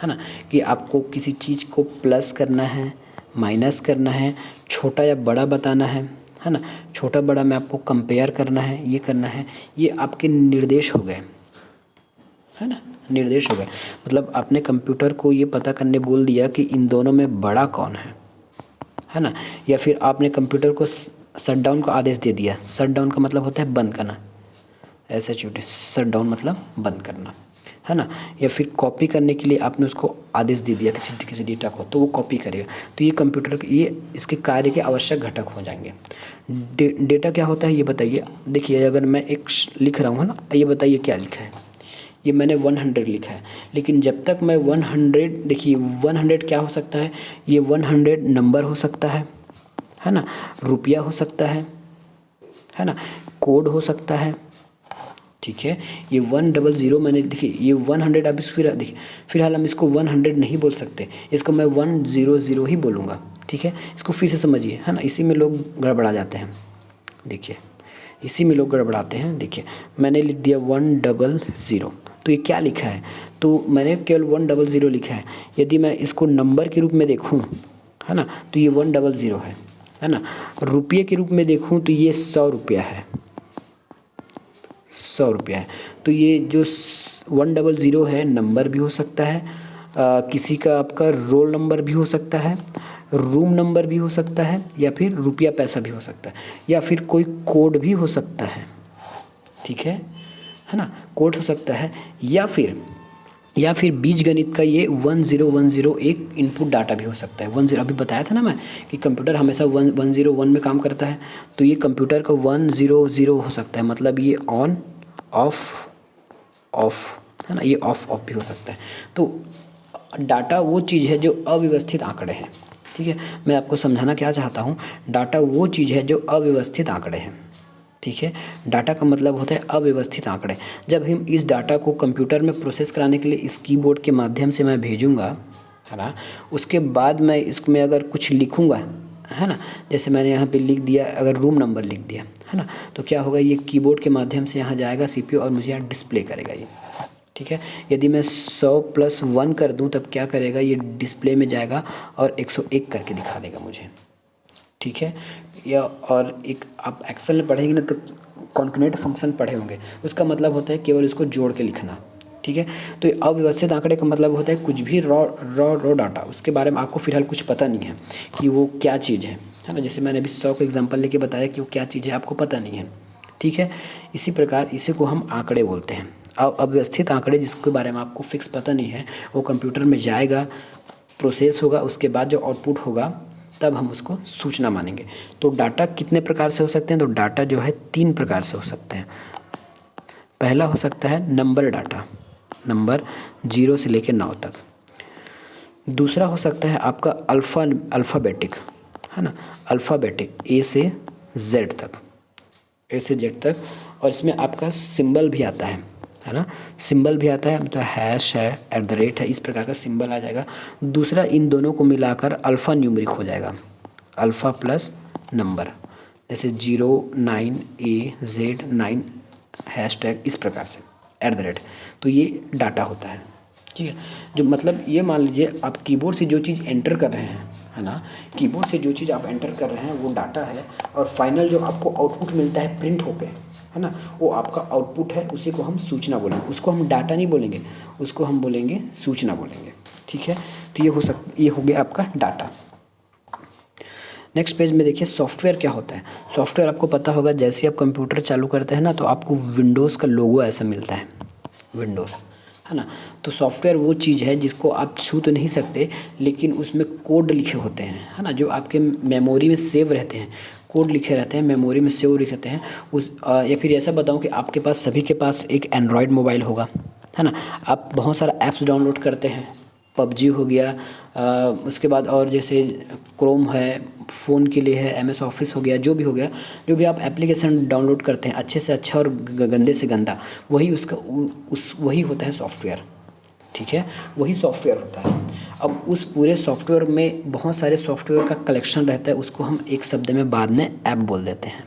है ना, कि आपको किसी चीज़ को प्लस करना है, माइनस करना है, छोटा या बड़ा बताना है ना। छोटा बड़ा में आपको कंपेयर करना है, ये करना है। ये आपके निर्देश हो गए, है ना, निर्देश हो गए। मतलब आपने कंप्यूटर को ये पता करने बोल दिया कि इन दोनों में बड़ा कौन है ना। या फिर आपने कंप्यूटर को शट डाउन का आदेश दे दिया। शट डाउन का मतलब होता है बंद करना, ऐसे छोटे, शट डाउन मतलब बंद करना, है ना। या फिर कॉपी करने के लिए आपने उसको आदेश दे दिया किसी डेटा को, तो वो कॉपी करेगा। तो ये कंप्यूटर के ये इसके कार्य के आवश्यक घटक हो जाएंगे। डेटा क्या होता है ये बताइए। देखिए अगर मैं एक लिख रहा हूँ, है ना, ये बताइए क्या लिखा है। ये मैंने 100 लिखा है, लेकिन जब तक मैं 100, देखिए 100 क्या हो सकता है? ये 100 नंबर हो सकता है ना, रुपया हो सकता है ना, कोड हो सकता है। ठीक है, ये 100 मैंने, देखिए ये 100, अब इस फिर देखिए फिलहाल हम इसको 100 नहीं बोल सकते, इसको मैं 100 ही बोलूँगा। ठीक है, इसको फिर से समझिए, है ना। इसी में लोग गड़बड़ा जाते हैं, देखिए इसी में लोग गड़बड़ाते हैं। देखिए मैंने लिख दिया 100, तो ये क्या लिखा है? तो मैंने केवल 100 लिखा है। यदि मैं इसको नंबर के रूप में देखूं, है ना, तो ये 100 है ना। रुपये के रूप में देखूं तो ये 100 रुपया है, 100 रुपया है। तो ये जो 100 है नंबर भी हो सकता है, किसी का आपका रोल नंबर भी हो सकता है, रूम नंबर भी हो सकता है, या फिर रुपया पैसा भी हो सकता है, या फिर कोई कोड भी हो सकता है। ठीक है ना, कोड हो सकता है, या फिर बीजगणित का ये 1010 एक इनपुट डाटा भी हो सकता है। 10 अभी बताया था ना मैं कि कंप्यूटर हमेशा 101 में काम करता है। तो ये कंप्यूटर का 100 हो सकता है, मतलब ये ऑन ऑफ है ना, ये ऑफ भी हो सकता है। तो डाटा वो चीज़ है जो अव्यवस्थित आंकड़े हैं। ठीक है, मैं आपको समझाना क्या चाहता हूँ, डाटा वो चीज़ है जो अव्यवस्थित आंकड़े हैं। ठीक है, डाटा का मतलब होता है अव्यवस्थित आंकड़े। जब हम इस डाटा को कंप्यूटर में प्रोसेस कराने के लिए इस कीबोर्ड के माध्यम से मैं भेजूँगा, है ना, उसके बाद मैं इसमें अगर कुछ लिखूँगा, है ना, जैसे मैंने यहाँ पे लिख दिया, अगर रूम नंबर लिख दिया, है ना, तो क्या होगा, ये कीबोर्ड के माध्यम से यहाँ जाएगा सीपीयू और मुझे यहाँ डिस्प्ले करेगा ये। ठीक है, यदि मैं 100 + 1 कर दूं तब क्या करेगा, ये डिस्प्ले में जाएगा और 101 करके दिखा देगा मुझे। ठीक है, या और एक आप एक्सेल में पढ़ेंगे ना तो कॉन्कनेट फंक्शन पढ़े होंगे, उसका मतलब होता है केवल इसको जोड़ के लिखना। ठीक है, तो ये अव्यवस्थित आंकड़े का मतलब होता है कुछ भी रॉ डाटा, उसके बारे में आपको फिलहाल कुछ पता नहीं है कि वो क्या चीज़ है है ना। जैसे मैंने अभी 100 का एग्जांपल लेके बताया कि वो क्या चीज़ है, आपको पता नहीं है, ठीक है। इसी प्रकार इसी को हम आंकड़े बोलते हैं। अब अव्यवस्थित आंकड़े जिसके बारे में आपको फिक्स पता नहीं है, वो कंप्यूटर में जाएगा, प्रोसेस होगा, उसके बाद जो आउटपुट होगा तब हम उसको सूचना मानेंगे। तो डाटा कितने प्रकार से हो सकते हैं? तो डाटा जो है 3 प्रकार से हो सकते हैं। पहला हो सकता है नंबर डाटा, नंबर 0 से लेकर 9 तक। दूसरा हो सकता है आपका अल्फ़ाबेटिक, है ना, अल्फ़ाबेटिक A से Z तक, A से Z तक। और इसमें आपका सिंबल भी आता है ना, सिंबल भी आता है, मतलब हैश है, @ है, इस प्रकार का सिंबल आ जाएगा। दूसरा इन दोनों को मिलाकर अल्फ़ा न्यूमेरिक हो जाएगा, अल्फ़ा प्लस नंबर, जैसे 0 9 A Z 9 हैशटैग, इस प्रकार से @ तो ये डाटा होता है, ठीक है। जो मतलब ये मान लीजिए आप कीबोर्ड से जो चीज़ एंटर कर रहे हैं, है ना, कीबोर्ड से जो चीज़ आप एंटर कर रहे हैं वो डाटा है, और फाइनल जो आपको आउटपुट मिलता है प्रिंट होके, है ना, वो आपका आउटपुट है, उसी को हम सूचना बोलेंगे। उसको हम डाटा नहीं बोलेंगे, उसको हम बोलेंगे सूचना बोलेंगे, ठीक है। तो ये हो गया आपका डाटा। नेक्स्ट पेज में देखिए सॉफ्टवेयर क्या होता है। सॉफ्टवेयर आपको पता होगा, जैसे आप कंप्यूटर चालू करते हैं ना तो आपको विंडोज़ का लोगो ऐसा मिलता है, विंडोज़, है ना। तो सॉफ्टवेयर वो चीज़ है जिसको आप छू तो नहीं सकते, लेकिन उसमें कोड लिखे होते हैं, है ना, जो आपके मेमोरी में सेव रहते हैं, कोड लिखे रहते हैं, मेमोरी में सेव रहते हैं। या फिर ऐसा बताऊं कि आपके पास, सभी के पास एक एंड्रॉयड मोबाइल होगा, है ना। आप बहुत सारा ऐप्स डाउनलोड करते हैं, पबजी हो गया, उसके बाद और जैसे क्रोम है, फ़ोन के लिए है, MS ऑफिस हो गया, जो भी हो गया, जो भी आप एप्लीकेशन डाउनलोड करते हैं, अच्छे से अच्छा और गंदे से गंदा, वही उसका वही होता है सॉफ्टवेयर, ठीक है, वही सॉफ्टवेयर होता है। अब उस पूरे सॉफ्टवेयर में बहुत सारे सॉफ्टवेयर का कलेक्शन रहता है, उसको हम एक शब्द में बाद में ऐप बोल देते हैं,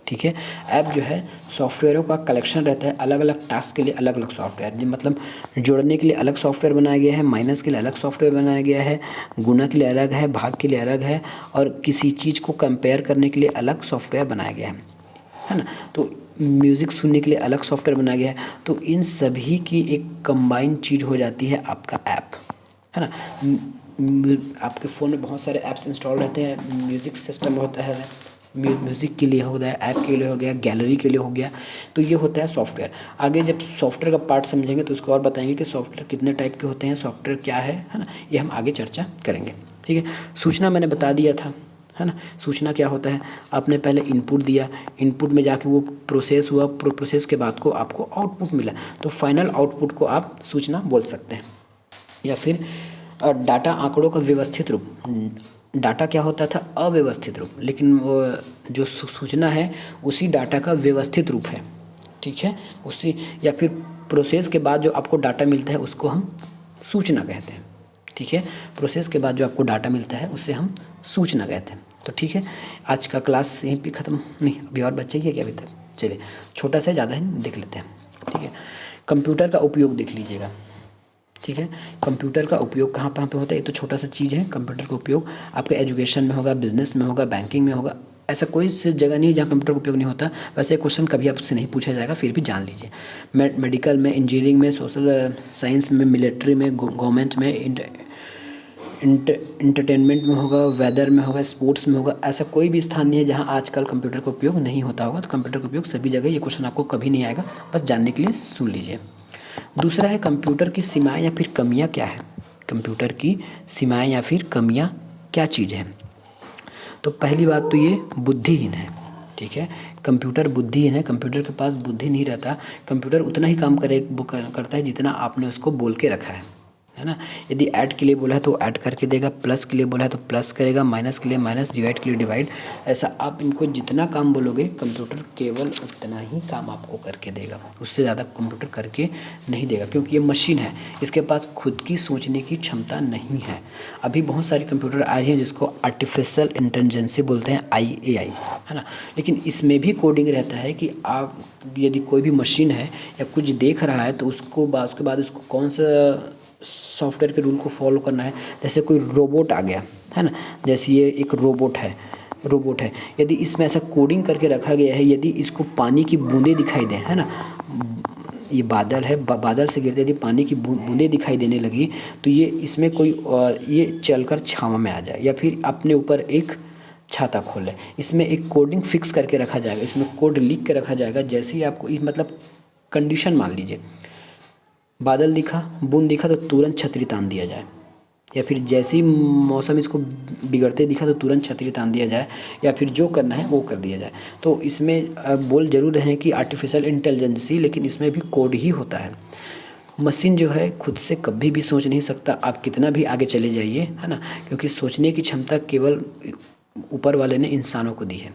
ठीक है। ऐप जो है सॉफ्टवेयरों का कलेक्शन रहता है, अलग अलग टास्क के लिए अलग अलग सॉफ्टवेयर, जो मतलब जोड़ने के लिए अलग सॉफ्टवेयर बनाया गया है, माइनस के लिए अलग सॉफ्टवेयर बनाया गया है, गुणा के लिए अलग है, भाग के लिए अलग है, और किसी चीज़ को कंपेयर करने के लिए अलग सॉफ्टवेयर बनाया गया है ना। तो म्यूज़िक सुनने के लिए अलग सॉफ्टवेयर बनाया गया है। तो इन सभी की एक कंबाइंड चीज़ हो जाती है आपका ऐप, है ना। आपके फ़ोन में बहुत सारे ऐप्स इंस्टॉल रहते हैं, म्यूज़िक सिस्टम होता है, म्यूज़िक के लिए हो गया, ऐप के लिए हो गया, गैलरी के लिए हो गया, तो ये होता है सॉफ्टवेयर। आगे जब सॉफ्टवेयर का पार्ट समझेंगे तो उसको और बताएंगे कि सॉफ्टवेयर कितने टाइप के होते हैं, सॉफ्टवेयर क्या है ना, ये हम आगे चर्चा करेंगे, ठीक है। सूचना मैंने बता दिया था, है ना। सूचना क्या होता है, आपने पहले इनपुट दिया, इनपुट में जाके वो प्रोसेस हुआ, प्रोसेस के बाद को आपको आउटपुट मिला, तो फाइनल आउटपुट को आप सूचना बोल सकते हैं। या फिर डाटा, आंकड़ों का व्यवस्थित रूप। डाटा क्या होता था, अव्यवस्थित रूप, लेकिन जो सूचना है उसी डाटा का व्यवस्थित रूप है, ठीक है, उसी। या फिर प्रोसेस के बाद जो आपको डाटा मिलता है उसको हम सूचना कहते हैं, ठीक है। प्रोसेस के बाद जो आपको डाटा मिलता है उसे हम सूचना कहते हैं। तो ठीक है, आज का क्लास यहीं पे ख़त्म, नहीं अभी और बच्चे ही है क्या अभी तक? चलिए छोटा सा ज़्यादा है देख लेते हैं, ठीक है। कंप्यूटर का उपयोग देख लीजिएगा, ठीक है। कंप्यूटर का उपयोग कहाँ पे होता है, ये तो छोटा सा चीज़ है। कंप्यूटर का उपयोग आपके एजुकेशन में होगा, बिजनेस में होगा, बैंकिंग में होगा, ऐसा कोई सी जगह नहीं है जहाँ कंप्यूटर का उपयोग नहीं होता। वैसे क्वेश्चन कभी आपसे नहीं पूछा जाएगा, फिर भी जान लीजिए। मेडिकल में, इंजीनियरिंग में, सोशल साइंस में, मिलिट्री में, गवर्नमेंट में, इंटरटेनमेंट में होगा, वेदर में होगा, स्पोर्ट्स में होगा, ऐसा कोई भी स्थान नहीं है जहाँ आजकल कंप्यूटर का उपयोग नहीं होता होगा। तो कंप्यूटर का उपयोग सभी जगह, ये क्वेश्चन आपको कभी नहीं आएगा, बस जानने के लिए सुन लीजिए। दूसरा है कंप्यूटर की सीमाएं या फिर कमियां क्या है। कंप्यूटर की सीमाएं या फिर कमियां क्या चीज़ है। तो पहली बात तो ये बुद्धिहीन है, ठीक है। कंप्यूटर बुद्धिहीन है, कंप्यूटर के पास बुद्धि नहीं रहता। कंप्यूटर उतना ही काम करता है जितना आपने उसको बोल के रखा है ना। यदि ऐड के लिए बोला है तो ऐड करके देगा, प्लस के लिए बोला है तो प्लस करेगा, माइनस के लिए माइनस, डिवाइड के लिए डिवाइड। ऐसा आप इनको जितना काम बोलोगे कंप्यूटर केवल उतना ही काम आपको करके देगा, उससे ज़्यादा कंप्यूटर करके नहीं देगा, क्योंकि ये मशीन है, इसके पास खुद की सोचने की क्षमता नहीं है। अभी बहुत सारे कंप्यूटर आ रही हैं जिसको आर्टिफिशियल इंटेलिजेंस बोलते हैं, IAI, है ना। लेकिन इसमें भी कोडिंग रहता है कि आप यदि कोई भी मशीन है या कुछ देख रहा है तो उसके बाद उसको कौन सा सॉफ्टवेयर के रूल को फॉलो करना है। जैसे कोई रोबोट आ गया, है ना, जैसे ये एक रोबोट है, यदि इसमें ऐसा कोडिंग करके रखा गया है, यदि इसको पानी की बूंदें दिखाई दें, है ना, ये बादल है, बादल से गिरते यदि पानी की बूंदें दिखाई देने लगी तो ये इसमें कोई ये चलकर छाँव में आ जाए, या फिर अपने ऊपर एक छाता खोलें। इसमें एक कोडिंग फिक्स करके रखा जाएगा, इसमें कोड लिख के रखा जाएगा। जैसे ही आपको मतलब कंडीशन मान लीजिए बादल दिखा, बूंद दिखा तो तुरंत छतरी तान दिया जाए, या फिर जैसे ही मौसम इसको बिगड़ते दिखा तो तुरंत छतरी तान दिया जाए, या फिर जो करना है वो कर दिया जाए। तो इसमें बोल जरूर रहे हैं कि आर्टिफिशियल इंटेलिजेंसी, लेकिन इसमें भी कोड ही होता है। मशीन जो है खुद से कभी भी सोच नहीं सकता, आप कितना भी आगे चले जाइए, है ना, क्योंकि सोचने की क्षमता केवल ऊपर वाले ने इंसानों को दी है,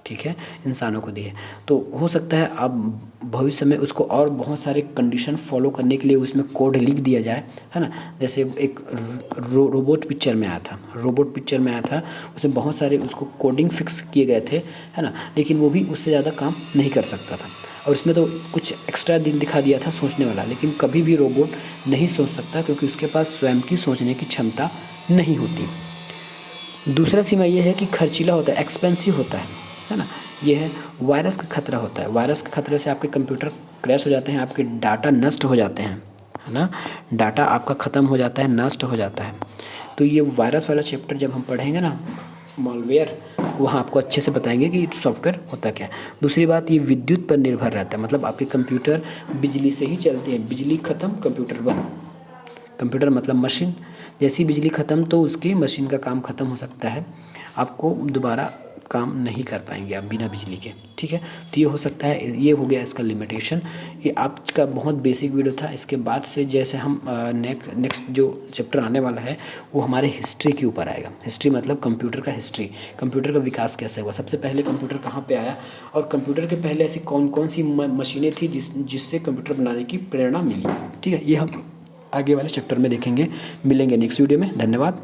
ठीक है, इंसानों को दी है। तो हो सकता है अब भविष्य में उसको और बहुत सारे कंडीशन फॉलो करने के लिए उसमें कोड लिख दिया जाए, है ना। जैसे एक रोबोट पिक्चर में आया था, रोबोट पिक्चर में आया था, उसमें बहुत सारे उसको कोडिंग फिक्स किए गए थे, है ना, लेकिन वो भी उससे ज़्यादा काम नहीं कर सकता था। और इसमें तो कुछ एक्स्ट्रा दिन दिखा दिया था सोचने वाला, लेकिन कभी भी रोबोट नहीं सोच सकता क्योंकि उसके पास स्वयं की सोचने की क्षमता नहीं होती। दूसरा सीमा ये है कि खर्चीला होता है, एक्सपेंसिव होता है ना। ये है वायरस का खतरा होता है। वायरस के खतरे से आपके कंप्यूटर क्रैश हो जाते हैं, आपके डाटा नष्ट हो जाते हैं, है ना, डाटा आपका ख़त्म हो जाता है, नष्ट हो जाता है। तो ये वायरस वाला चैप्टर जब हम पढ़ेंगे ना, मॉलवेयर, वहाँ आपको अच्छे से बताएंगे कि सॉफ्टवेयर होता क्या है। दूसरी बात, ये विद्युत पर निर्भर रहता है, मतलब आपके कंप्यूटर बिजली से ही चलते हैं। बिजली ख़त्म कंप्यूटर बंद। कंप्यूटर मतलब मशीन, जैसी बिजली ख़त्म तो उसकी मशीन का काम ख़त्म हो सकता है, आपको दोबारा काम नहीं कर पाएंगे आप बिना बिजली के, ठीक है। तो ये हो सकता है, ये हो गया इसका लिमिटेशन। ये आज का बहुत बेसिक वीडियो था। इसके बाद से जैसे हम नेक्स्ट जो चैप्टर आने वाला है वो हमारे हिस्ट्री के ऊपर आएगा। हिस्ट्री मतलब कंप्यूटर का हिस्ट्री, कंप्यूटर का विकास कैसे हुआ, सबसे पहले कंप्यूटर कहाँ पे आया, और कंप्यूटर के पहले ऐसी कौन कौन सी मशीनें थी जिससे कंप्यूटर बनाने की प्रेरणा मिली, ठीक है। ये हम आगे वाले चैप्टर में देखेंगे। मिलेंगे नेक्स्ट वीडियो में। धन्यवाद।